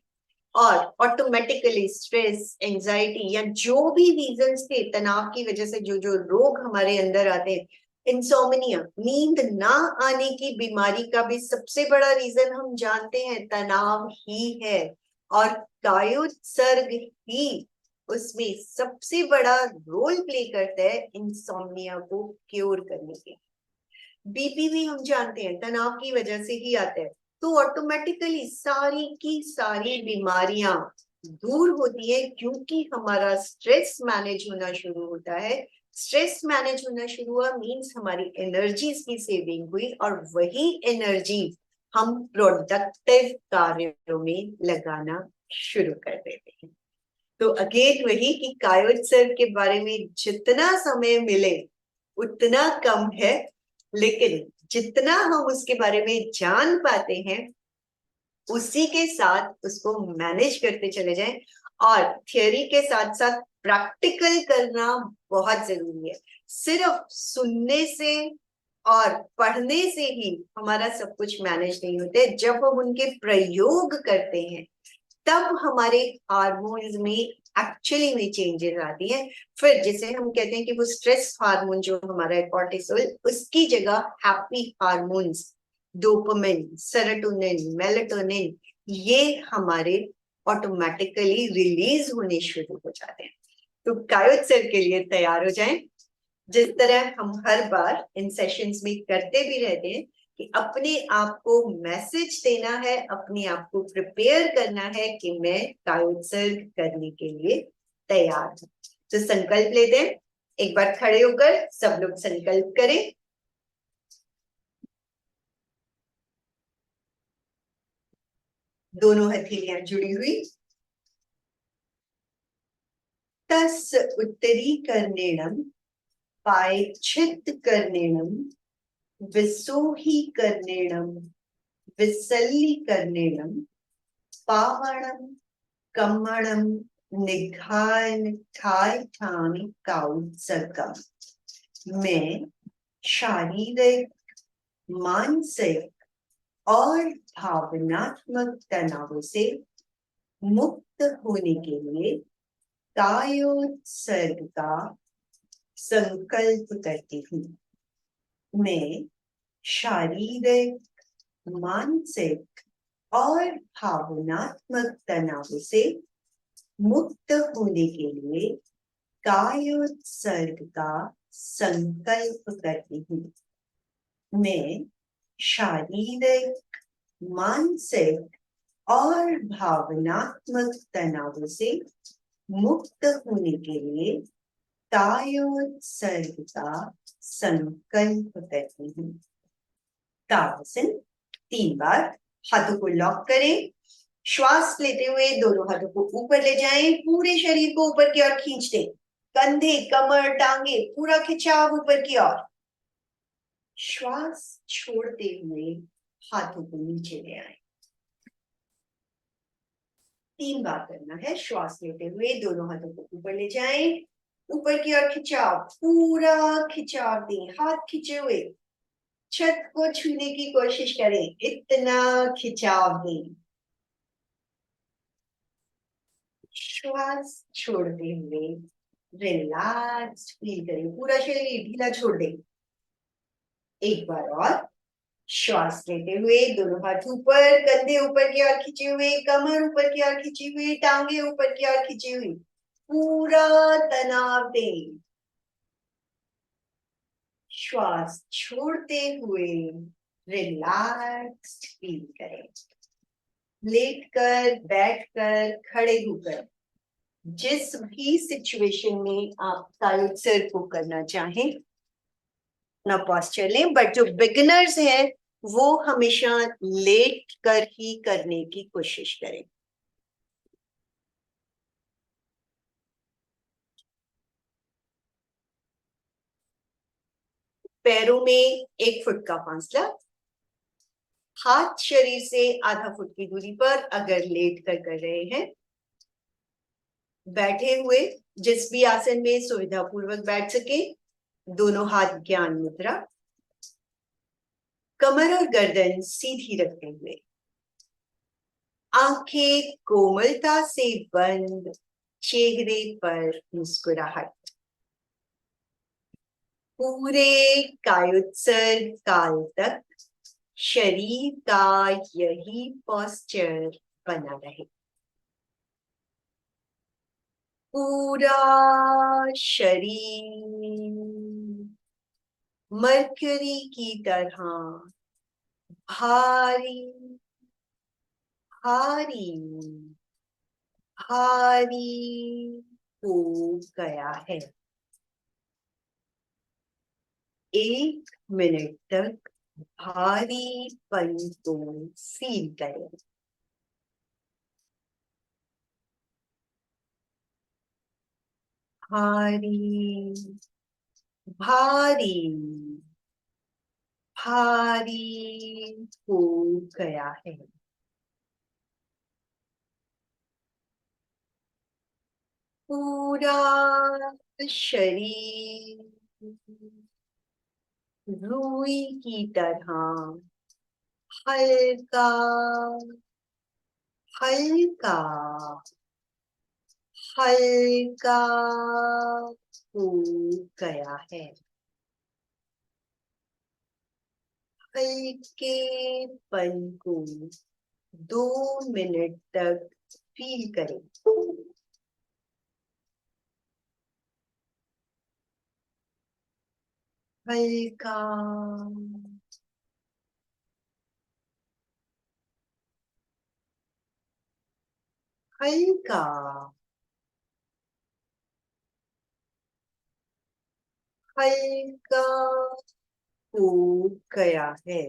और ऑटोमेटिकली स्ट्रेस, एंजाइटी या जो भी रीजंस थे तनाव की वजह से जो जो रोग हमारे अंदर आते हैं, इंसोम्निया, नींद ना आने की बीमारी का भी सबसे बड़ा रीजन हम जानते हैं तनाव ही है और कायोत्सर्ग ही उसमें सबसे बड़ा रोल प्ले करता है इंसोम्निया को क्योर करने के। बीपी भी हम जानते हैं तनाव की वजह से ही आता है, तो ऑटोमेटिकली सारी की सारी बीमारियां दूर होती है क्योंकि हमारा स्ट्रेस मैनेज होना शुरू होता है। स्ट्रेस मैनेज होना शुरू हुआ मींस हमारी एनर्जीज की सेविंग हुई और वही एनर्जी हम प्रोडक्टिव कार्यों में लगाना शुरू कर देते हैं। तो अगेन वही कि कायोत्सर्ग के बारे में जितना समय मिले उतना कम है, लेकिन जितना हम उसके बारे में जान पाते हैं उसी के साथ उसको मैनेज करते चले जाएं और थियोरी के साथ साथ प्रैक्टिकल करना बहुत जरूरी है। सिर्फ सुनने से और पढ़ने से ही हमारा सब कुछ मैनेज नहीं होते, जब हम उनके प्रयोग करते हैं तब हमारे हार्मोन्स में एक्चुअली में चेंजेस आती हैं। फिर जिसे हम कहते हैं कि वो स्ट्रेस हार्मोन जो हमारा है कॉर्टिसोल, उसकी जगह happy hormones dopamine, serotonin, melatonin, ये हमारे ऑटोमेटिकली रिलीज होने शुरू हो जाते हैं। तो कायोत्सर्ग के लिए तैयार हो जाएं, जिस तरह हम हर बार इन सेशंस में करते भी रहते हैं कि अपने आप को मैसेज देना है, अपने आप को प्रिपेयर करना है कि मैं कायोत्सर्ग करने के लिए तैयार हूं। तो संकल्प लेते हैं, एक बार खड़े होकर सब लोग संकल्प करें। दोनों हथेलियां जुड़ी हुई। तस् उत्तरीकर्णेणं पायच्छित्तकर्णेणं विसोहीकर्णेणं विसल्लीकर्णेणं पावणं कम्मणं निघायठामि कायोत्सर्गम्। मैं शारीरिक, मानसिक और भावनात्मक तनावों से मुक्त होने के लिए कायोत्सर्ग का संकल्प करती हूँ। मैं शारीरिक, मानसिक और भावनात्मक तनाव से मुक्त होने के लिए कायोत्सर्ग का संकल्प करती हूँ। मैं शारीरिक, मानसिक और भावनात्मक तनाव से मुक्त होने के लिए कायोत्सर्ग का संकल्प करती हूँ। ताड़ासन 3 बार। हाथों को लॉक करें। श्वास लेते हुए दोनों हाथों को ऊपर ले जाएं, पूरे शरीर को ऊपर की ओर खींच दें। कंधे, कमर, टांगे पूरा खिंचाव ऊपर की ओर। श्वास छोड़ते हुए हाथों को नीचे ले आए। 3 बार करना है। श्वास लेते हुए दोनों हाथों को ऊपर ले जाएं, ऊपर की ओर खिंचाव, पूरा खिंचाव दें। हाथ खींचे हुए छत को छूने की कोशिश करें, इतना खिंचाव दें। श्वास छोड़ते हुए रिलैक्स फील करें, पूरा शरीर ढीला छोड़ दें। एक बार और। श्वास लेते हुए दोनों हाथ ऊपर, कंधे ऊपर की ओर खींचे हुए, कमर ऊपर की ओर खींची हुई, टांगे ऊपर की ओर खींची हुई, पूरा तनाव दें। श्वास छोड़ते हुए रिलैक्स्ड फील करें। लेटकर, बैठकर, खड़े होकर, जिस भी सिचुएशन में आप कायोत्सर्ग को करना चाहें अपना पॉस्चर लें, बट जो बिगिनर्स हैं वो हमेशा लेट कर ही करने की कोशिश करें। पैरों में 1 फुट का फासला, हाथ शरीर से आधा फुट की दूरी पर अगर लेट कर रहे हैं। बैठे हुए जिस भी आसन में सुविधा पूर्वक बैठ सके, दोनों हाथ ज्ञान मुद्रा, कमर और गर्दन सीधी रखते हुए, आंखें कोमलता से बंद, चेहरे पर मुस्कुराहट। पूरे कायोत्सर्ग काल तक शरीर का यही पोस्चर बना रहे। पूरा शरीर मरकरी की तरह भारी भारी भारी हो गया है। 1 मिनट तक भारीपन को फील करें। भारी भारी भारी हो गया है। पूरा शरीर रुई की तरह हल्का हल्का हल्का हो गया है। हल्केपन को 2 मिनट तक फील करें। हल्का हल्का हल्का हो गया है।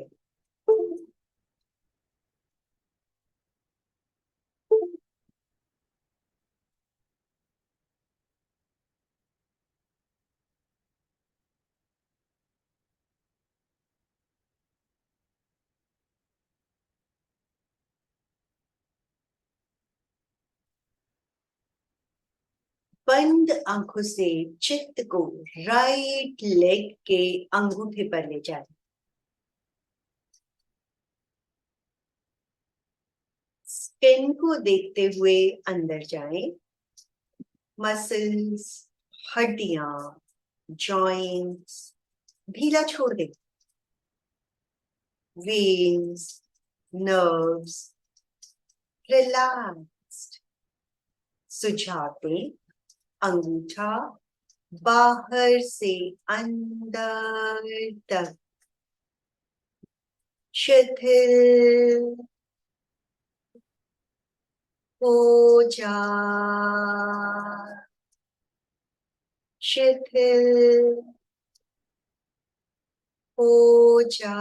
बंद आंखों से चित्त को राइट लेग के अंगूठे पर ले जाए। स्किन को देखते हुए अंदर जाएं। मसल्स, हड्डियां, जॉइंट्स ढीला छोड़ दें। Veins, nerves relaxed. सुझाते अंगूठा बाहर से अंदर तक शिथिल हो जा, शिथिल हो जा,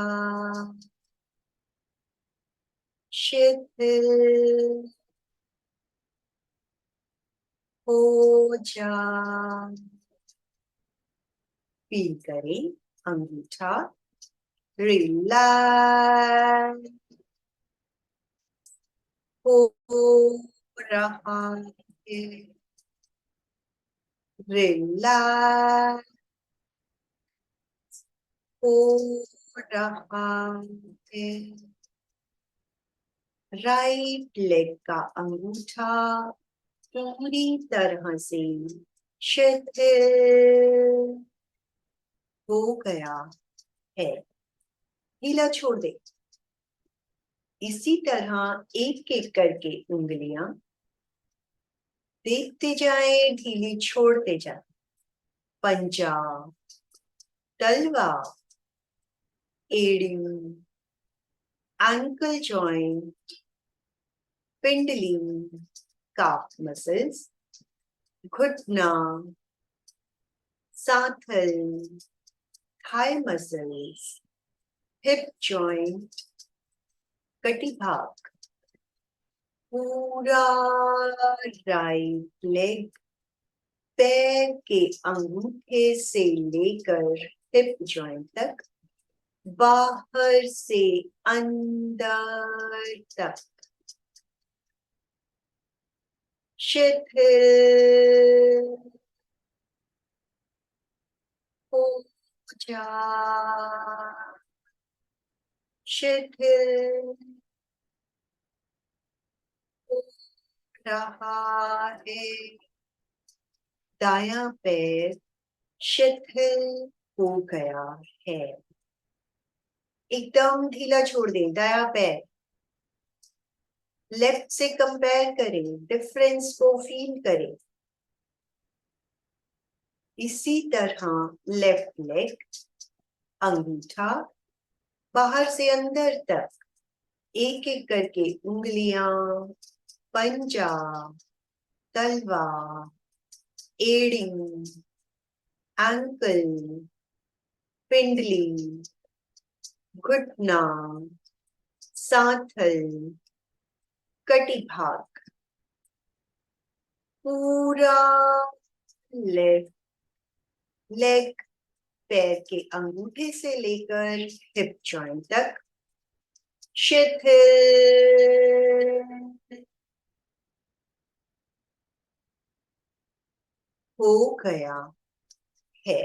शिथिल हो जा। फील करें अंगूठा रिलैक्स हो रहा है, रिलैक्स हो रहा है। राइट लेग का अंगूठा पूरी तरह से शिथिल हो गया है, ढीला छोड़ दे। इसी तरह एक एक करके उंगलियां देखते जाए, ढीली छोड़ते जाए। पंजा, तलवा, एड़ी, एंकल जॉइंट, पिंडली, काफ मसल्स, घुटना, Santhal, thigh muscles, hip joint, कटी भाग। पूरा राइट लेग पैर के अंगूठे से लेकर हिप जॉइंट तक, बाहर से अंदर तक शिथिल हो जा, शिथिल हो रहा है। दायां पैर शिथिल हो गया है, एकदम ढीला छोड़ दें दायां पैर। लेफ्ट से कंपेयर करें, डिफरेंस को फील करें। इसी तरह लेफ्ट लेग अंगूठा बाहर से अंदर तक, एक एक करके उंगलियां, पंजा, तलवा, एड़ी, एंकल, पिंडली, घुटना, सांथल, कटी भाग। पूरा लेफ्ट लेग पैर के अंगूठे से लेकर हिप जॉइंट तक शिथिल हो गया है।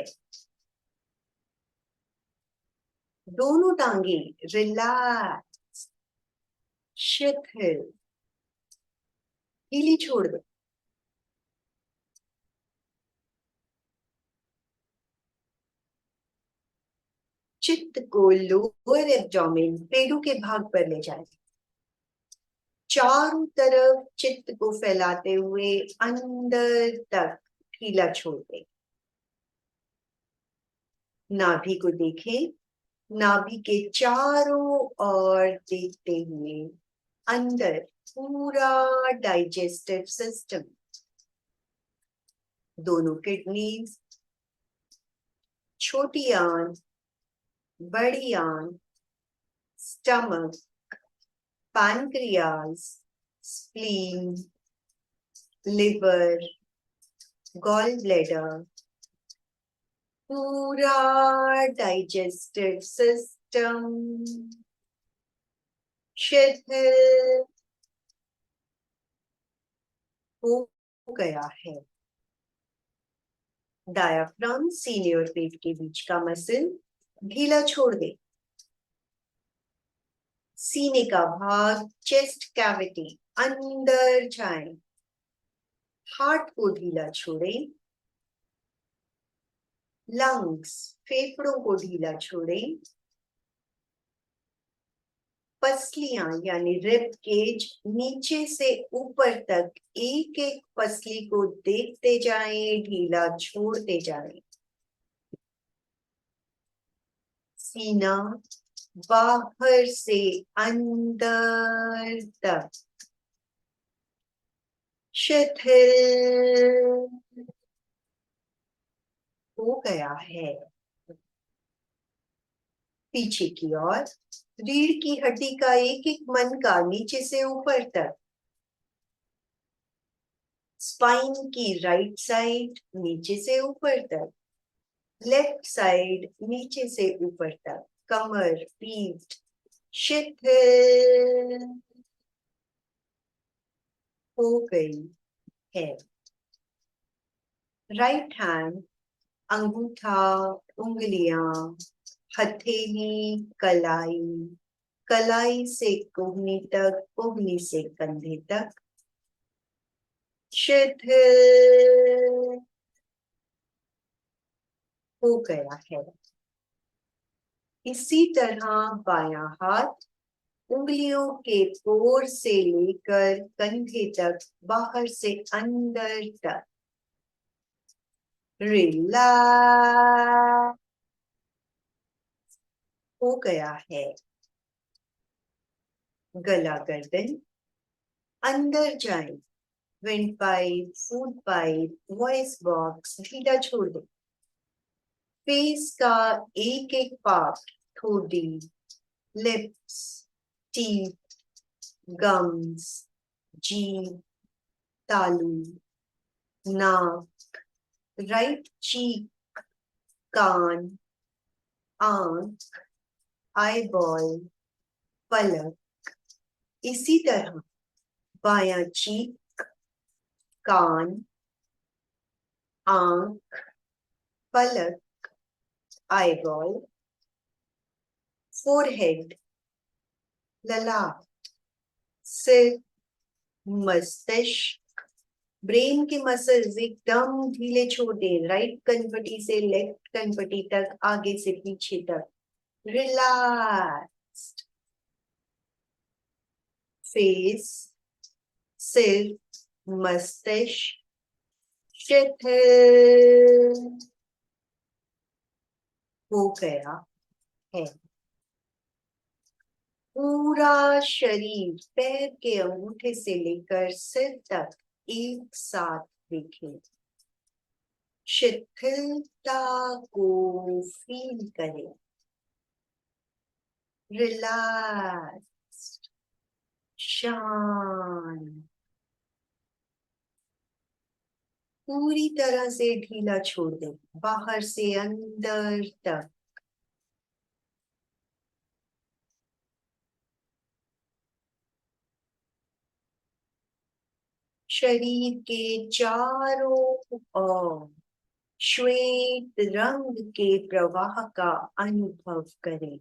दोनों टांगे रिलैक्स, शिथिल, ढीली छोड़ दो। चित्त को लोअर एब्डोमेन, पेड़ों के भाग पर ले जाए। चारों तरफ चित्त को फैलाते हुए अंदर तक ढीला छोड़ दे। नाभि को देखें, नाभि के चारों ओर देखते हुए अंदर पूरा डाइजेस्टिव सिस्टम, दोनों किडनीज, छोटी आंत, बड़ी आंत, stomach, pancreas, spleen, liver, gall bladder, पूरा डाइजेस्टिव सिस्टम शिथिल हो गया है। डायाफ्राम, सीने और पेट के बीच का मसल ढीला छोड़ दे। सीने का भाग, चेस्ट कैविटी अंदर जाए। हार्ट को ढीला छोड़े। लंग्स, फेफड़ों को ढीला छोड़े। पसलियां यानी रिब केज नीचे से ऊपर तक एक एक पसली को देखते जाएं, ढीला छोड़ते जाएं। सीना बाहर से अंदर तक शिथिल हो गया है। पीछे की ओर रीढ़ की हड्डी का एक एक मनका नीचे से ऊपर तक, स्पाइन की राइट साइड नीचे से ऊपर तक, लेफ्ट साइड नीचे से ऊपर तक, कमर पीठ शिथिल हो गई है। राइट हैंड, अंगूठा, उंगलियां, हथेली, कलाई, कलाई से कोहनी तक, कोहनी से कंधे तक शिथिल हो गया है। इसी तरह बायां हाथ उंगलियों के पोर से लेकर कंधे तक, बाहर से अंदर तक रिलैक्स हो गया है। गला गर्दन अंदर जाए, wind pipe, food pipe, voice box ढीला छोड़ दो। फेस का एक एक पार्ट, ठोड़ी, लिप्स, टीथ, गम्स, जीभ, तालू, नाक, राइट चीक, कान, आंख, आईबॉल, पलक। इसी तरह बायां चीक, कान, आंख, पलक, आईबॉल, फोरहेड, ललाट, सिर, मस्तिष्क, ब्रेन के मसल्स एकदम ढीले छोड़ दें। राइट कनपटी से लेफ्ट कनपटी तक, आगे से पीछे तक रिलैक्स्ड। फेस, सिर, मस्तिष्क शिथिल हो गया है। पूरा शरीर पैर के अंगूठे से लेकर सिर तक एक साथ देखें। शिथिलता को फील करें। रिलैक्स, शांत, पूरी तरह से ढीला छोड़ दें, बाहर से अंदर तक। शरीर के चारों ओर श्वेत रंग के प्रवाह का अनुभव करें।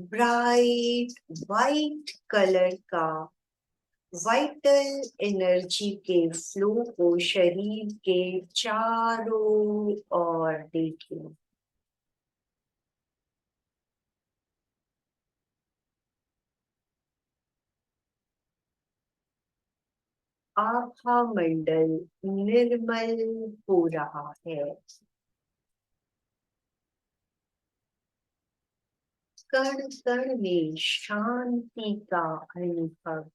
ब्राइट वाइट कलर का वाइटल एनर्जी के फ्लो को शरीर के चारों ओर देखें। आभा मंडल निर्मल हो रहा है। कण कण में शांति का अनुभव।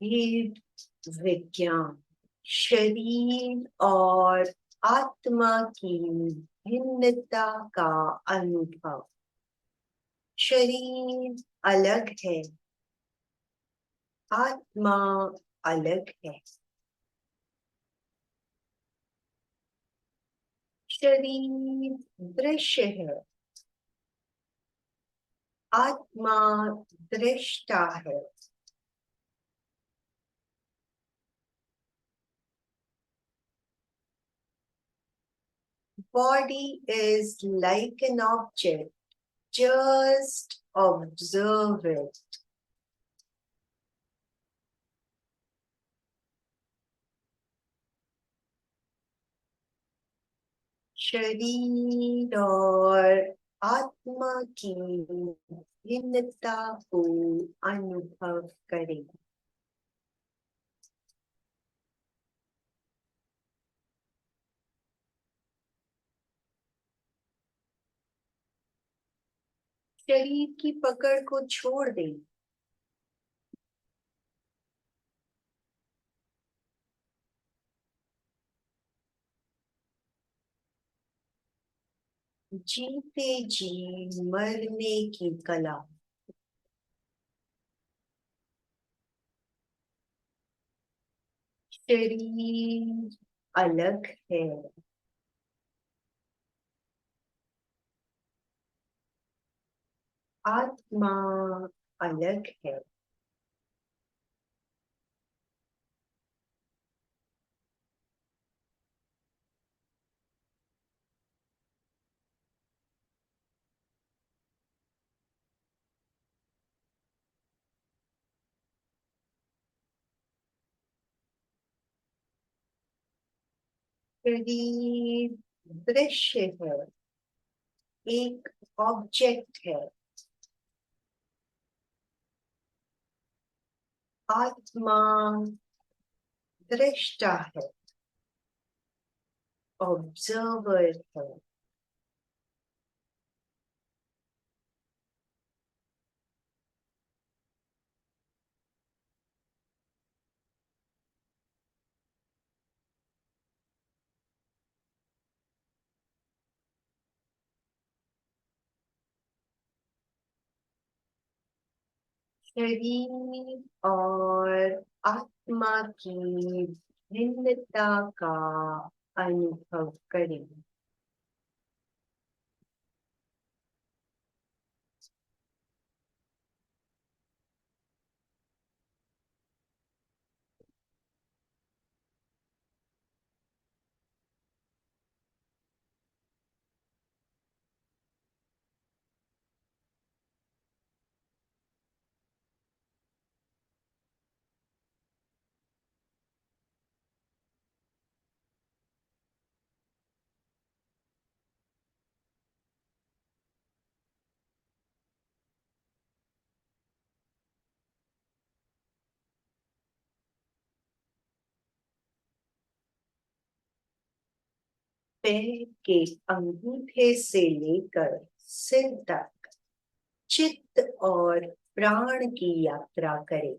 भेद विज्ञान, शरीर और आत्मा की भिन्नता का अनुभव। शरीर अलग है, आत्मा अलग है। शरीर दृश्य है, आत्मा दृष्टा है। Body is like an object, just observe it. शरीर और आत्मा की भिन्नता को अनुभव करें। शरीर की पकड़ को छोड़ दें। जीते जी मरने की कला। शरीर अलग है, आत्मा अलग है। शरीर दृश्य है, एक ऑब्जेक्ट है। आत्मा दृष्टा है, ऑब्जर्वर है। शरीर और आत्मा की भिन्नता का अनुभव करें। पैर के अंगूठे से लेकर सिर तक चित्त और प्राण की यात्रा करें।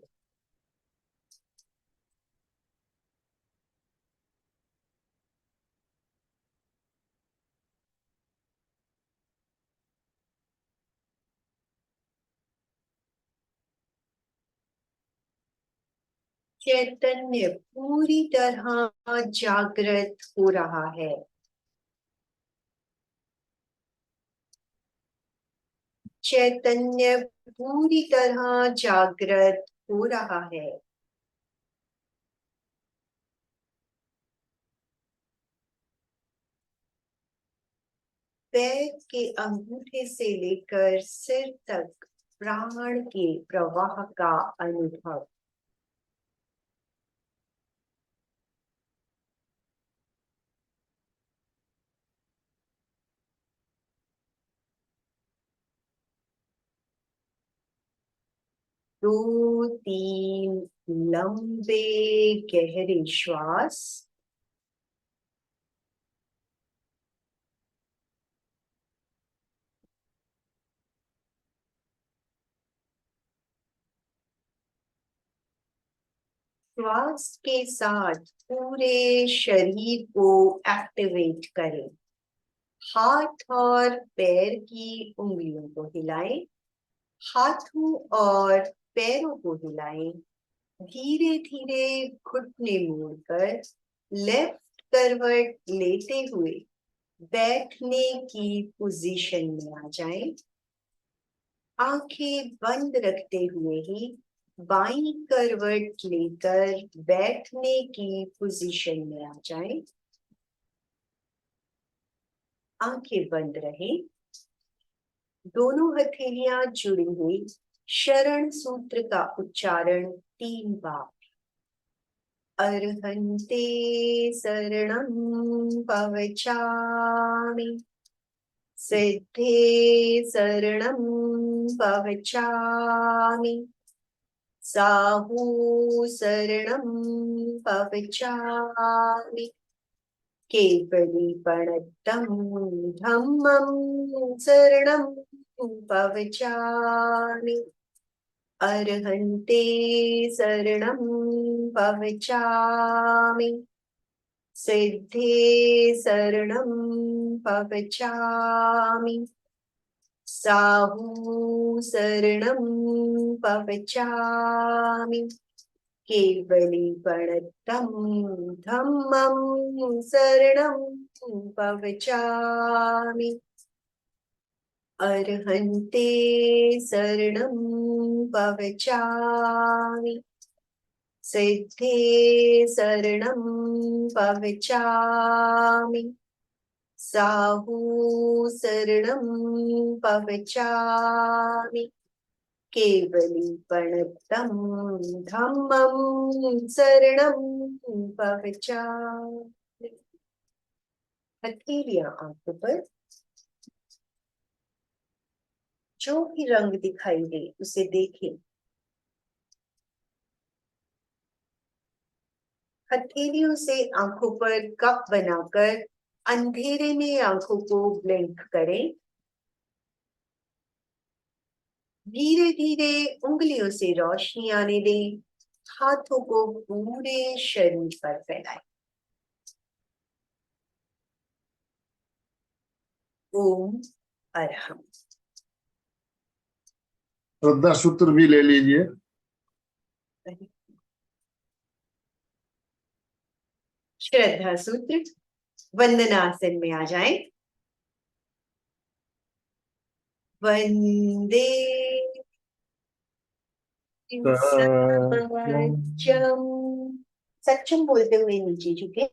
चैतन्य पूरी तरह जागृत हो रहा है। चैतन्य पूरी तरह जागृत हो रहा है। पैर के अंगूठे से लेकर सिर तक प्राण के प्रवाह का अनुभव। दो तीन लंबे गहरे श्वास। श्वास के साथ पूरे शरीर को एक्टिवेट करें। हाथ और पैर की उंगलियों को हिलाएं। हाथों और पैरों को हिलाएं। धीरे धीरे घुटने मोड़कर लेफ्ट करवट लेते हुए बैठने की पोजीशन में आ जाएं। आंखें बंद रखते हुए ही बाईं करवट लेकर बैठने की पोजीशन में आ जाएं। आंखें बंद रहे। दोनों हथेलियां जुड़ी हुई शरण सूत्र का उच्चारण 3 बार। अर्हन्ते शरणं पवचामि, सिद्धे शरणं पवचामि, साहू शरणं पवचामि, केवलीपणतं धम्मं शरणं पवचामि, अर्हन्ते शरणं पवचामि, सिद्धे शरणं पवचामि, साहू शरणं पवचामि, केवलीपणतं धम्मं शरणं पवचामि, अर्हन्ते शरणं पवचामि, सिद्धे शरणं पवचामि, साहू शरणं पवचामि, केवलीपणतं धम्मं शरणं पवचामि। हथेलियां आंखों पर, जो भी रंग दिखाई दे उसे देखें। हथेलियों से आंखों पर कप बनाकर अंधेरे में आंखों को ब्लिंक करें। धीरे धीरे उंगलियों से रोशनी आने दें। हाथों को पूरे शरीर पर फैलाएं। ओम अरहम। श्रद्धा सूत्र भी ले लीजिए। श्रद्धा सूत्र। वंदनासन में आ जाएं। वंदे सच्चम। सच्चम बोलते हुए नीचे झुके,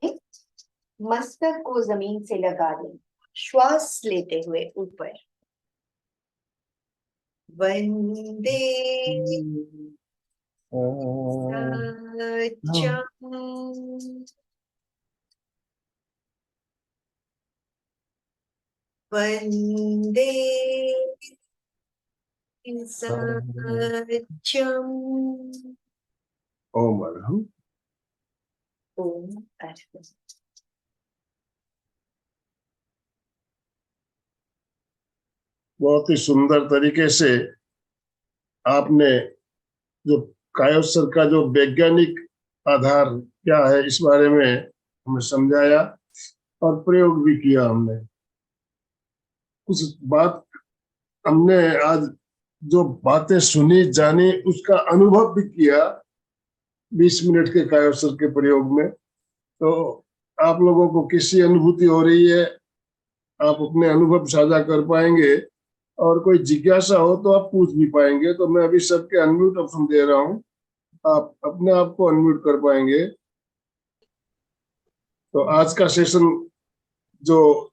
मस्तक को जमीन से लगा दें। श्वास लेते हुए ऊपर। वंदे सच्चम। वंदे सच्चम। ओम अरहम। ओम अरहम। बहुत ही सुंदर तरीके से आपने जो कायोत्सर्ग का जो वैज्ञानिक आधार क्या है इस बारे में हमें समझाया और प्रयोग भी किया। हमने कुछ बात हमने आज जो बातें सुनी जानी उसका अनुभव भी किया 20 मिनट के कायोत्सर्ग के प्रयोग में। तो आप लोगों को किसी अनुभूति हो रही है, आप अपने अनुभव साझा कर पाएंगे और कोई जिज्ञासा हो तो आप पूछ भी पाएंगे। तो मैं अभी सबके अनम्यूट ऑप्शन दे रहा हूँ, आप अपने आप को अनम्यूट कर पाएंगे। तो आज का सेशन जो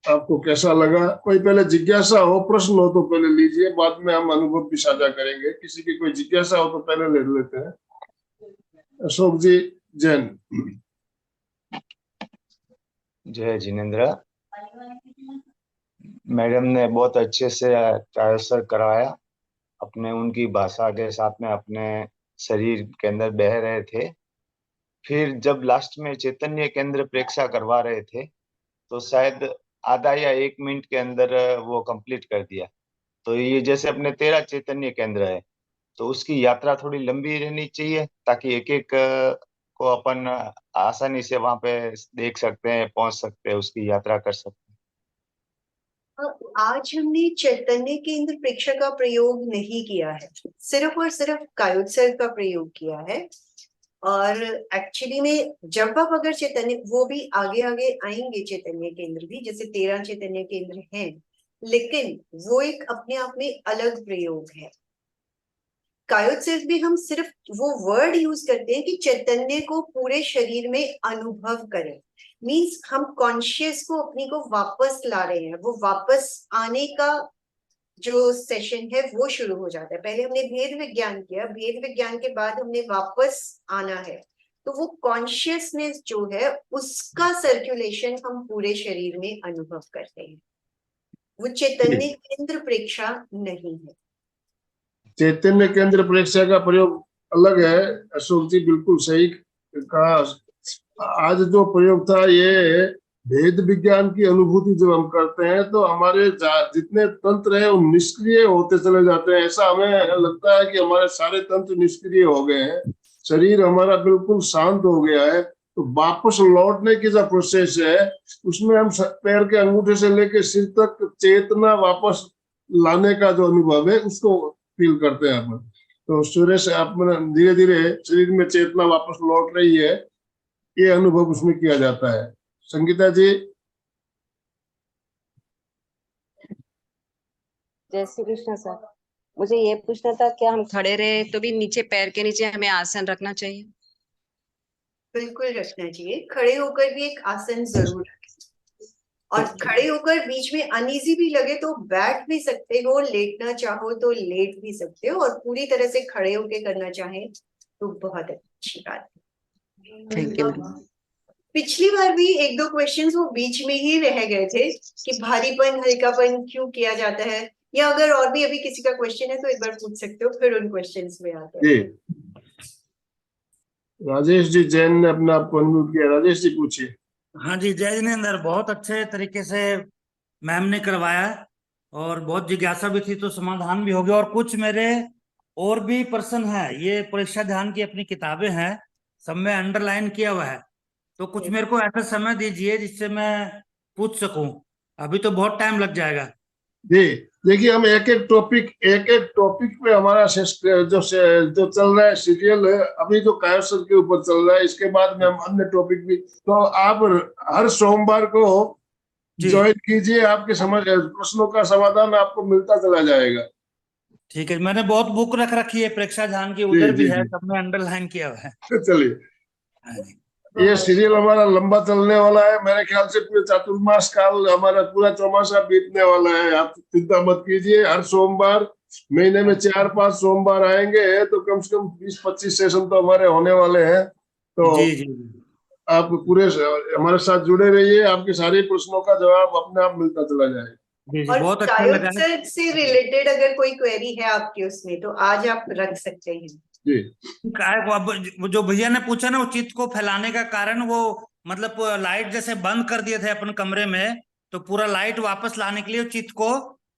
आपको कैसा लगा? कोई पहले जिज्ञासा हो, प्रश्न हो तो पहले लीजिए, बाद में हम अनुभव भी साझा करेंगे। किसी की कोई जिज्ञासा हो तो पहले ले लेते हैं। अशोक जी जैन। जय जिनेन्द्र। मैडम ने बहुत अच्छे से ट्रांसफर करवाया, अपने उनकी भाषा के साथ में अपने शरीर के अंदर बह रहे थे। फिर जब लास्ट में चैतन्य केंद्र प्रेक्षा करवा रहे थे तो शायद आधा या 1 मिनट के अंदर वो कंप्लीट कर दिया। तो ये जैसे अपने 13 चैतन्य केंद्र है तो उसकी यात्रा थोड़ी लंबी रहनी चाहिए ताकि एक एक को अपन आसानी से वहां पे देख सकते हैं, पहुंच सकते हैं, उसकी यात्रा कर सकते हैं। आज हमने चैतन्य केंद्र प्रेक्षा का प्रयोग नहीं किया है, सिर्फ और सिर्फ कायोत्सर्ग का प्रयोग किया है। और एक्चुअली में जब आप अगर चैतन्य, वो भी आगे आगे आएंगे चैतन्य केंद्र भी, जैसे 13 चैतन्य केंद्र हैं, लेकिन वो एक अपने आप में अलग प्रयोग है। कायोत्सर्ग भी हम सिर्फ वो वर्ड यूज करते हैं कि चैतन्य को पूरे शरीर में अनुभव करें। मीन्स हम कॉन्शियस को अपनी को वापस ला रहे हैं, वो वापस आने का जो सेशन है वो शुरू हो जाता है। पहले हमने भेद विज्ञान किया, भेद विज्ञान के बाद हमने वापस आना है। तो वो कॉन्शियसनेस जो है उसका सर्कुलेशन हम पूरे शरीर में अनुभव करते हैं। वो चैतन्य केंद्र प्रेक्षा नहीं है। चैतन्य केंद्र प्रेक्षा का प्रयोग अलग है। अशोक जी बिल्कुल सही कहा। आज जो प्रयोग था ये भेद विज्ञान की अनुभूति जब हम करते हैं तो हमारे जितने तंत्र है वो निष्क्रिय होते चले जाते हैं। ऐसा हमें लगता है कि हमारे सारे तंत्र निष्क्रिय हो गए हैं, शरीर हमारा बिल्कुल शांत हो गया है। तो वापस लौटने की जो प्रोसेस है उसमें हम पैर के अंगूठे से लेकर सिर तक चेतना वापस लाने का जो अनुभव है उसको फील करते हैं अपन। तो सूर्य से अपना धीरे धीरे शरीर में चेतना वापस लौट रही है, ये अनुभव उसमें किया जाता है। संगीता जी। जय श्री कृष्ण सर, मुझे ये पूछना था क्या हम खड़े रहे तो भी नीचे पैर के नीचे हमें आसन रखना चाहिए? बिल्कुल रखना चाहिए। खड़े होकर भी एक आसन जरूर रखें, और खड़े होकर बीच में अनईजी भी लगे तो बैठ भी सकते हो, लेटना चाहो तो लेट भी सकते हो, और पूरी तरह से खड़े होके करना चाहे तो बहुत अच्छी बात है। Thank you. पिछली बार भी एक दो क्वेश्चंस वो बीच में ही रह गए थे कि भारीपन हल्कापन क्यों किया जाता है, या अगर और भी अभी किसी का क्वेश्चन है तो एक बार पूछ सकते हो, फिर उन क्वेश्चंस में आते हैं। राजेश जी जैन ने अपने आप को अनम्यूट किया। राजेश जी पूछिए। हाँ जी, जय जिनेंद्र, बहुत अच्छे तरीके से मैम ने करवाया और बहुत जिज्ञासा भी थी तो समाधान भी हो गया। और कुछ मेरे और भी प्रश्न है, ये परीक्षा ध्यान की अपनी किताबें हैं, सब में अंडरलाइन किया हुआ है, तो कुछ मेरे को ऐसा समय दीजिए जिससे मैं पूछ सकूं। अभी तो बहुत टाइम लग जाएगा जी। देखिए हम एक एक टॉपिक पे हमारा जो चल रहा है सीरियल है, अभी जो कायसर के ऊपर चल रहा है, इसके बाद में हम अन्य टॉपिक भी, तो आप हर सोमवार को ज्वाइन कीजिए, आपके प्रश्नों का समाधान आपको मिलता चला जाएगा। ठीक है, मैंने बहुत बुक रख रखी है परीक्षा ध्यान की, उधर भी है, सब में अंडरलाइन किया हुआ है। चलिए, ये सीरियल हमारा लंबा चलने वाला है। मेरे ख्याल से पूरे चातुर्मास काल हमारा पूरा चौमासा बीतने वाला है। आप चिंता मत कीजिए, हर सोमवार महीने में 4-5 सोमवार आएंगे तो कम से कम 20-25 सेशन तो हमारे होने वाले हैं। तो जी जी आप पूरे हमारे साथ जुड़े रहिए, आपके सारे प्रश्नों का जवाब अपने आप मिलता चला जाएगा। जी, और बहुत अच्छा लगा। कायोत्सर्ग से रिलेटेड अगर कोई क्वेरी है आपकी उसमें तो आज आप रख सकते हैं। जी। अब जो भैया ने पूछा ना, वो चित्त को फैलाने का कारण, वो मतलब लाइट जैसे बंद कर दिए थे अपन कमरे में, तो पूरा लाइट वापस लाने के लिए चित्त को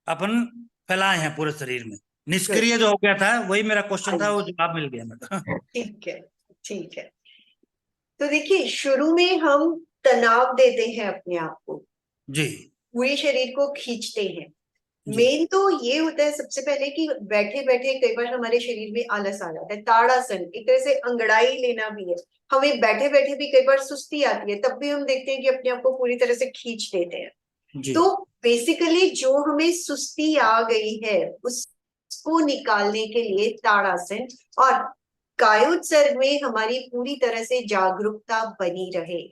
अपन फैलाए हैं पूरे शरीर में। निष्क्रिय जो हो गया था वही मेरा क्वेश्चन था, वो जवाब मिल गया मेरा। ठीक है, ठीक है। तो देखिए, शुरू में हम तनाव देते हैं अपने आप को, जी, पूरे शरीर को खींचते हैं। मेन तो ये होता है सबसे पहले कि बैठे बैठे कई बार हमारे शरीर में आलस आ जाता है। ताड़ासन एक तरह से अंगड़ाई लेना भी है। हमें बैठे बैठे भी कई बार सुस्ती आती है, तब भी हम देखते हैं कि अपने आप को पूरी तरह से खींच देते हैं। तो बेसिकली जो हमें सुस्ती आ गई है उसको निकालने के लिए ताड़ासन, और कायोत्सर्ग में हमारी पूरी तरह से जागरूकता बनी रहे,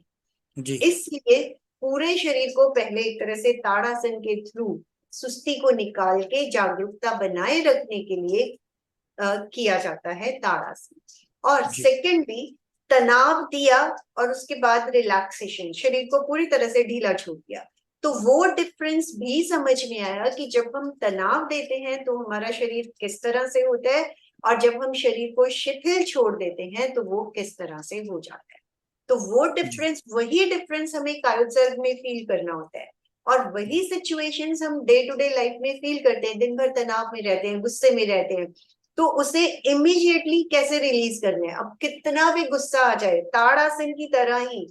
इसलिए पूरे शरीर को पहले एक तरह से ताड़ासन के थ्रू सुस्ती को निकाल के जागरूकता बनाए रखने के लिए किया जाता है ताड़ासन। और सेकेंडली तनाव दिया और उसके बाद रिलैक्सेशन, शरीर को पूरी तरह से ढीला छोड़ दिया। तो वो डिफरेंस भी समझ में आया कि जब हम तनाव देते हैं तो हमारा शरीर किस तरह से होता है, और जब हम शरीर को शिथिल छोड़ देते हैं तो वो किस तरह से हो जाता है। तो वो डिफरेंस, वही डिफरेंस हमें कायोत्सर्ग में फील करना होता है, और वही सिचुएशंस हम डे टू डे लाइफ में फील करते हैं। दिन भर तनाव में रहते हैं, गुस्से में रहते हैं, तो उसे इमीडिएटली कैसे रिलीज करना है। अब कितना भी गुस्सा आ जाए, ताड़ासन की तरह ही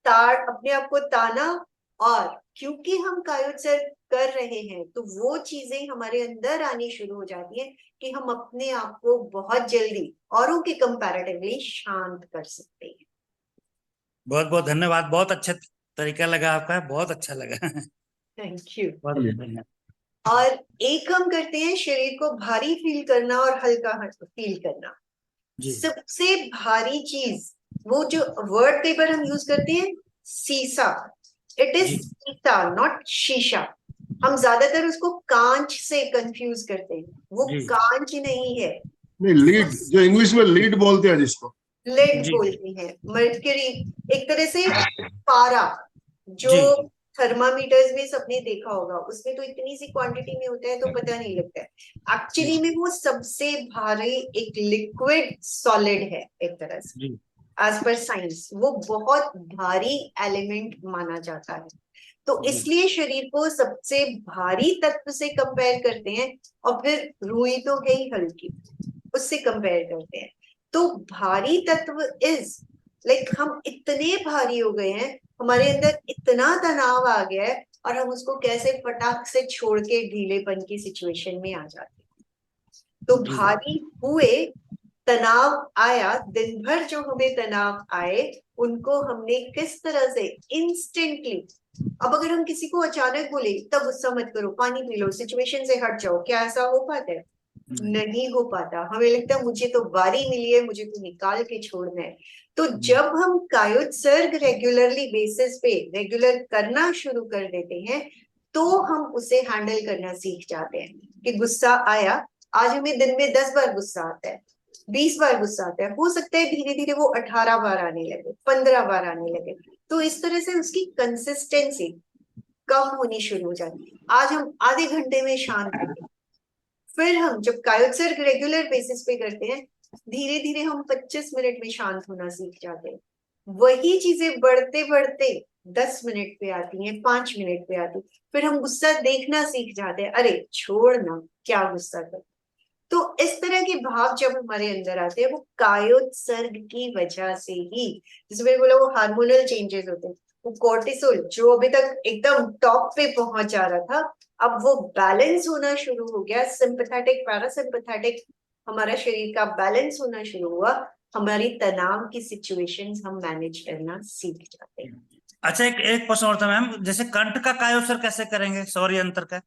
अपने आप को ताना, और क्योंकि हम कायोत्सर्ग कर रहे हैं तो वो चीजें हमारे अंदर आनी शुरू हो जाती है कि हम अपने आप को बहुत जल्दी औरों के कंपैरेटिवली शांत कर सकते हैं। बहुत बहुत धन्यवाद, बहुत अच्छा तरीका लगा आपका, बहुत अच्छा लगा। Thank you. धन्यवाद। और एक हम करते हैं शरीर को भारी फील करना और हल्का फील करना। सबसे भारी चीज, वो जो वर्ड कई बार हम यूज करते हैं सीसा, इट इज सीसा नॉट शीशा। हम ज्यादातर उसको कांच से कंफ्यूज करते हैं, वो कांच नहीं है। नहीं, लीड, जो इंग्लिश में लीड बोलते हैं जिसको, लेड जी बोलते हैं, मर्क्यूरी, एक तरह से पारा, जो जी थर्मामीटर्स में सबने देखा होगा, उसमें तो इतनी सी क्वांटिटी में होता है तो पता नहीं लगता है। एक्चुअली में वो सबसे भारी एक लिक्विड सॉलिड है एक तरह से, जी एज पर साइंस वो बहुत भारी एलिमेंट माना जाता है। तो जी इसलिए शरीर को सबसे भारी तत्व से कंपेयर करते हैं, और फिर रुई तो है ही हल्की, उससे कंपेयर करते हैं। तो भारी तत्व इज लाइक हम इतने भारी हो गए हैं, हमारे अंदर इतना तनाव आ गया है, और हम उसको कैसे फटाक से छोड़ के ढीलेपन की सिचुएशन में आ जाते हैं। तो जी भारी हुए, तनाव आया, दिन भर जो हमें तनाव आए, उनको हमने किस तरह से इंस्टेंटली, अब अगर हम किसी को अचानक बोले तब गुस्सा मत करो, पानी पी लो, सिचुएशन से हट जाओ, क्या ऐसा हो पाता है? नहीं हो पाता। हमें लगता है मुझे तो बारी मिली है, मुझे तो निकाल के छोड़ना है। तो जब हम कायोत्सर्ग रेगुलरली बेसिस पे रेगुलर करना शुरू कर देते हैं, तो हम उसे हैंडल करना सीख जाते हैं। कि गुस्सा आया, आज हमें दिन में 10 बार गुस्सा आता है, 20 बार गुस्सा आता है, हो सकता है धीरे धीरे वो 18 बार आने लगे, 15 बार आने लगे। तो इस तरह से उसकी कंसिस्टेंसी कम होनी शुरू हो जाती है। आज हम आधे घंटे में शांत होते हैं, फिर हम जब कायोत्सर्ग रेगुलर बेसिस पे करते हैं, धीरे धीरे हम 25 मिनट में शांत होना सीख जाते हैं। वही चीजें बढ़ते बढ़ते 10 मिनट पे आती हैं, 5 मिनट पे आती, फिर हम गुस्सा देखना सीख जाते हैं, अरे छोड़ना, क्या गुस्सा कर। तो इस तरह के भाव जब हमारे अंदर आते हैं, वो कायोत्सर्ग की वजह से ही, जिसमें बोला वो हार्मोनल चेंजेस होते हैं। वो कोर्टिसोल जो अभी तक एकदम टॉप पे पहुंच जा रहा था, अब वो बैलेंस होना शुरू हो गया, सिंपैथेटिक पैरासिम्पैथेटिक, हमारा शरीर का बैलेंस होना शुरू हुआ, हमारी तनाव की सिचुएशंस हम मैनेज करना सीख जाते हैं। अच्छा, एक प्रश्न और था मैम, जैसे कंठ का कायोत्सर कैसे करेंगे, स्वर यंत्र का?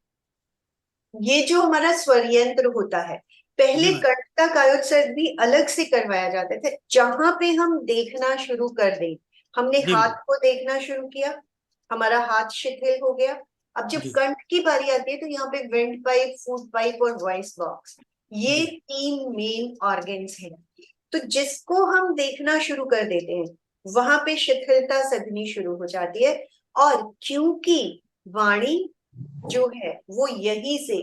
ये जो हमारा स्वर यंत्र होता है, पहले जी मैम। कंठ का कायोत्सर्ग भी अलग से करवाया जाता था, जहां पे हम देखना शुरू कर दें। हमने जी हाथ को देखना शुरू किया, हमारा हाथ शिथिल हो गया। अब जब जी कंठ की बारी आती है, तो यहाँ पे विंड पाइप, फूड पाइप और वॉइस बॉक्स, ये जी 3 मेन ऑर्गन्स हैं। तो जिसको हम देखना शुरू कर देते हैं, वहां पे शिथिलता सधनी शुरू हो जाती है। और क्योंकि वाणी जो है वो यहीं से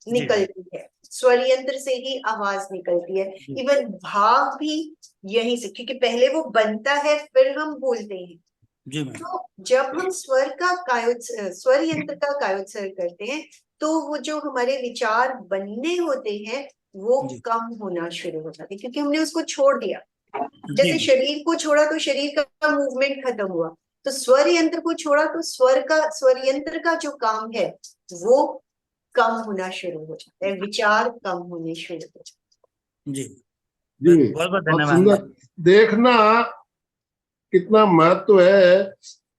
जी निकलती है, स्वर यंत्र से ही आवाज निकलती है, जी इवन भाव भी यहीं से, क्योंकि पहले वो बनता है फिर हम बोलते हैं। जी मैम। तो जब हम स्वर यंत्र का कायोत्सर्ग करते हैं, तो वो जो हमारे विचार बनने होते हैं, वो जी कम होना शुरू हो जाते हैं, क्योंकि हमने उसको छोड़ दिया। जी जैसे शरीर को छोड़ा तो शरीर का मूवमेंट खत्म हुआ, तो स्वर यंत्र को छोड़ा तो स्वर यंत्र का जो काम है वो कम होना शुरू हो जाता है, विचार कम होने शुरू हो जाते जी। जी बहुत बहुत बहुत धन्यवाद सुंदर। मैम। देखना कितना महत्व है,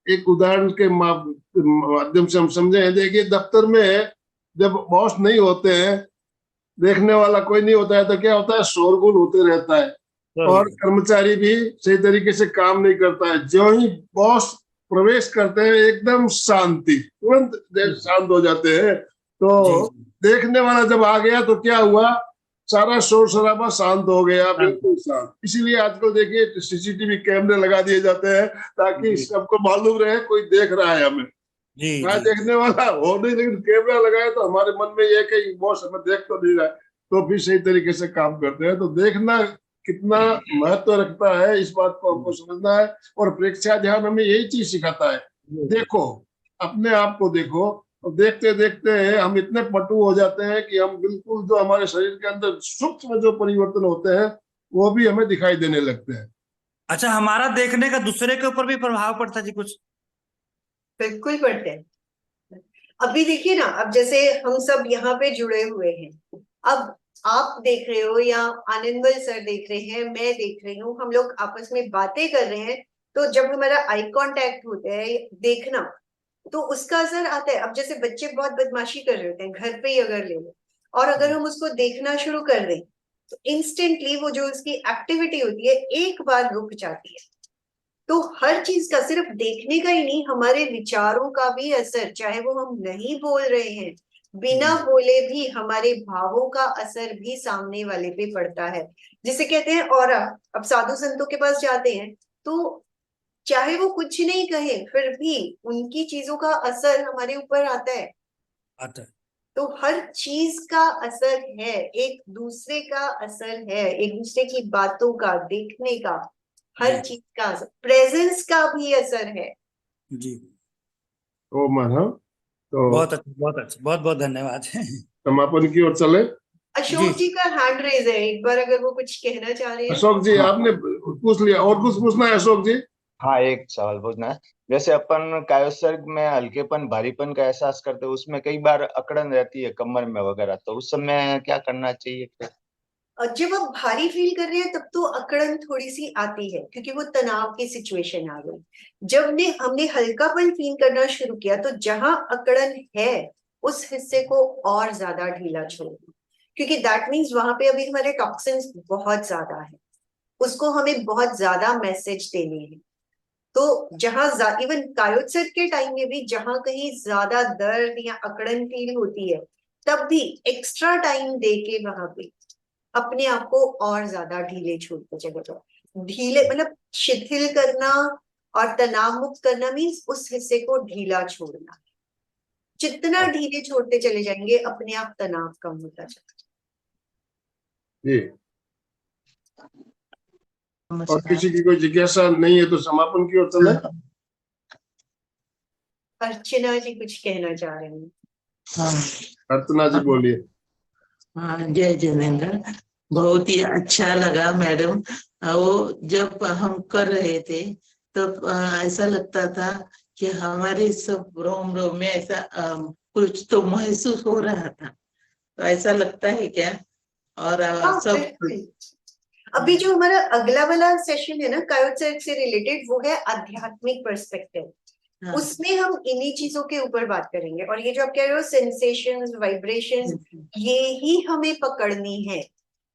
एक उदाहरण के माध्यम से हम समझे। देखिए दफ्तर में जब बॉस नहीं होते हैं, देखने वाला कोई नहीं होता है, तो क्या होता है, शोरगुल होते रहता है और कर्मचारी भी सही तरीके से काम नहीं करता है। जो ही बॉस प्रवेश करते हैं, एकदम शांति, तुरंत शांत हो जाते हैं। तो जी देखने वाला जब आ गया तो क्या हुआ, सारा शोर शराबा शांत हो गया, बिल्कुल शांत। इसीलिए आजकल देखिए सीसीटीवी कैमरे लगा दिए जाते हैं, ताकि जी सबको मालूम रहे कोई देख रहा है हमें। जी मैं जी देखने वाला हो नहीं, लेकिन कैमरा लगाए तो हमारे मन में ये कि बॉस हमें देख तो नहीं रहा है, तो भी सही तरीके से काम करते हैं। तो देखना कितना महत्व रखता है, इस बात को हमको समझना है। और प्रेक्षा ध्यान हमें यही चीज सिखाता है। देखो, अपने आप को देखो, और देखते देखते हम इतने पटु हो जाते हैं कि हम बिल्कुल जो हमारे शरीर के अंदर सूक्ष्म जो परिवर्तन होते हैं, वो भी हमें दिखाई देने लगते हैं। अच्छा, हमारा देखने का दूसरे के ऊपर भी प्रभाव पड़ता जी कुछ? बिल्कुल पढ़ते हैं। अभी देखिए ना, अब जैसे हम सब यहाँ पे जुड़े हुए हैं, अब आप देख रहे हो या आनंदमल सर देख रहे हैं, मैं देख रही हूँ, हम लोग आपस में बातें कर रहे हैं, तो जब हमारा आई कांटेक्ट होता है, देखना, तो उसका असर आता है। अब जैसे बच्चे बहुत बदमाशी कर रहे होते हैं घर पे ही अगर ले लो, और अगर हम उसको देखना शुरू कर दें, तो इंस्टेंटली वो जो उसकी एक्टिविटी होती है एक बार रुक जाती है। तो हर चीज का, सिर्फ देखने का ही नहीं, हमारे विचारों का भी असर, चाहे वो हम नहीं बोल रहे हैं, बिना बोले भी हमारे भावों का असर भी सामने वाले पे पड़ता है, जिसे कहते हैं ऑरा। अब साधु संतों के पास जाते हैं तो चाहे वो कुछ नहीं कहे फिर भी उनकी चीजों का असर हमारे ऊपर आता है। आता है। तो हर चीज का असर है, एक दूसरे का असर है, एक दूसरे की बातों का, देखने का, हर जी। चीज का प्रेजेंस का भी असर है। जी, ओम अर्हम। तो बहुत अच्छा, बहुत अच्छा, बहुत बहुत धन्यवाद। समापन की ओर चले। अशोक जी। जी का हैंड रेज है, एक बार अगर वो कुछ कहना चाह रहे हैं। अशोक जी, हाँ। आपने पूछ लिया, और कुछ पूछना है अशोक जी? हाँ, एक सवाल पूछना है। जैसे अपन कायोत्सर्ग में हल्केपन भारीपन का एहसास करते हैं, उसमें कई बार अकड़न रहती है कमर में वगैरह, तो उस समय क्या करना चाहिए? और जब आप भारी फील कर रहे हैं तब तो अकड़न थोड़ी सी आती है, क्योंकि वो तनाव की सिचुएशन आ गई। जब हमने हल्कापन फील करना शुरू किया तो जहां अकड़न है उस हिस्से को और ज्यादा ढीला छोड़ना, क्योंकि दैट मीन्स वहां पे अभी हमारे टॉक्सिन्स बहुत ज्यादा है, उसको हमें बहुत ज्यादा मैसेज देने हैं। तो जहां इवन कायोत्सर्ग के टाइम में भी जहां कहीं ज्यादा दर्द या अकड़न फील होती है तब भी एक्स्ट्रा टाइम दे के वहां पे अपने आप को और ज्यादा ढीले छोड़ते चले जाओ। ढीले मतलब शिथिल करना और तनाव मुक्त करना मीन्स उस हिस्से को ढीला छोड़ना। जितना ढीले छोड़ते चले जाएंगे अपने आप तनाव कम होता चला जी। और किसी की कोई जिज्ञासा नहीं है तो समापन की ओर चले। अर्चना जी कुछ कहना चाह रहे हैं। हाँ अर्चना जी बोलिए। हाँ, जय जिनेन्द्र। बहुत ही अच्छा लगा मैडम। वो जब हम कर रहे थे तो ऐसा लगता था कि हमारे सब रोम रोम में ऐसा कुछ तो महसूस हो रहा था। तो ऐसा लगता है क्या? और हाँ, सब बिल्कुल। अभी जो हमारा अगला वाला सेशन है ना कायोत्सर्ग से रिलेटेड, वो है आध्यात्मिक पर्सपेक्टिव। हाँ, उसमें हम इन्हीं चीजों के ऊपर बात करेंगे। और ये जो आप कह रहे हो सेंसेशंस, वाइब्रेशंस, ये ही हमें पकड़नी है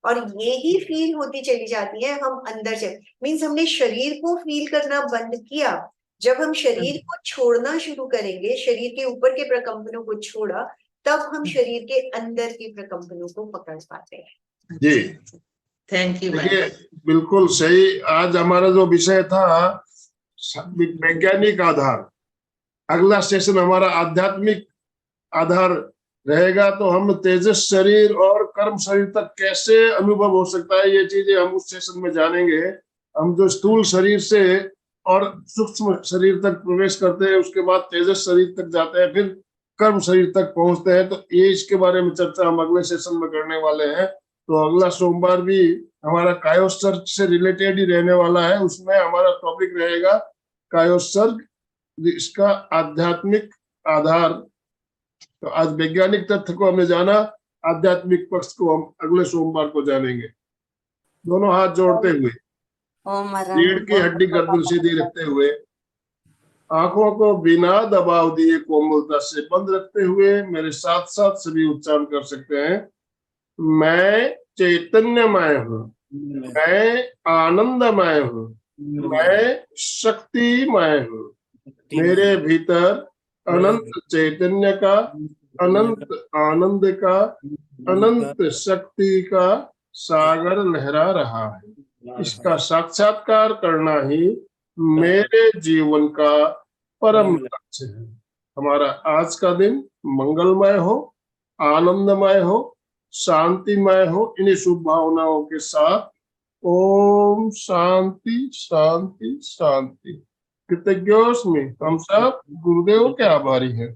और ये ही फील होती चली जाती है। हम अंदर से मीन्स हमने शरीर को फील करना बंद किया। जब हम शरीर को छोड़ना शुरू करेंगे, शरीर के ऊपर के प्रकंपनों को छोड़ा, तब हम शरीर के अंदर के प्रकंपनों को पकड़ पाते हैं। जी, थैंक यू देखिए मैडम। बिल्कुल सही। आज हमारा जो विषय था वैज्ञानिक आधार, अगला सेशन हमारा आध्यात्मिक आधार रहेगा। तो हम तेजस शरीर और कर्म शरीर तक कैसे अनुभव हो सकता है, ये चीजें हम उस सेशन में जानेंगे। हम जो स्थूल शरीर से और सूक्ष्म शरीर तक प्रवेश करते हैं, उसके बाद तेजस शरीर तक जाते हैं, फिर कर्म शरीर तक पहुंचते हैं। तो ये इसके बारे में चर्चा हम अगले सेशन में करने वाले हैं। तो अगला सोमवार भी हमारा कायोत्सर्ग से रिलेटेड ही रहने वाला है। उसमें हमारा टॉपिक रहेगा कायोत्सर्ग, इसका आध्यात्मिक आधार। तो आज वैज्ञानिक तथ्य को हमने जाना, आध्यात्मिक पक्ष को हम अगले सोमवार को जानेंगे। दोनों हाथ जोड़ते हुए, रीढ़ की हड्डी गर्दन सीधी रखते हुए, आंखों को बिना दबाव दिए कोमलता से बंद रखते हुए मेरे साथ साथ सभी उच्चारण कर सकते हैं। मैं चैतन्यमय हूँ, मैं आनंदमय हूँ, मैं शक्तिमय हूँ। मेरे भीतर अनंत चैतन्य का, अनंत आनंद का, अनंत शक्ति का सागर लहरा रहा है। इसका साक्षात्कार करना ही मेरे जीवन का परम लक्ष्य है। हमारा आज का दिन मंगलमय हो, आनंदमय हो, शांतिमय हो। इन्हीं शुभ भावनाओं के साथ ओम शांति शांति शांति। कृतज्ञोस्मि, हम सब गुरुदेव के आभारी हैं।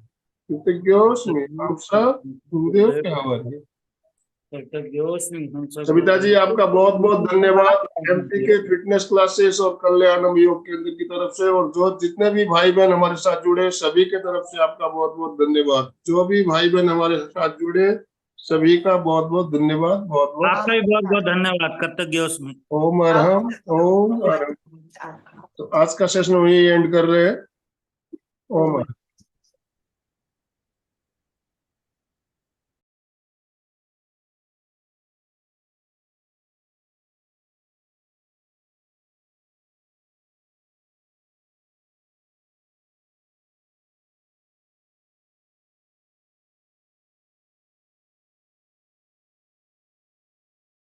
कृतज्ञोस्मि, हम सब गुरुदेव के आभारी हैं। सविता जी, आपका बहुत बहुत धन्यवाद एमपीके फिटनेस क्लासेस और कल्याणम योग केंद्र की तरफ से, और जो जितने भी भाई बहन हमारे साथ जुड़े सभी के तरफ से आपका बहुत बहुत धन्यवाद। जो भी भाई बहन हमारे साथ जुड़े सभी का बहुत बहुत धन्यवाद। बहुत बहुत आपका भी बहुत बहुत धन्यवाद। कृतज्ञोस्मि। ओम अरहम, ओम अरहम। तो आज का सेशन वही एंड कर रहे हैं। ओम अरहम।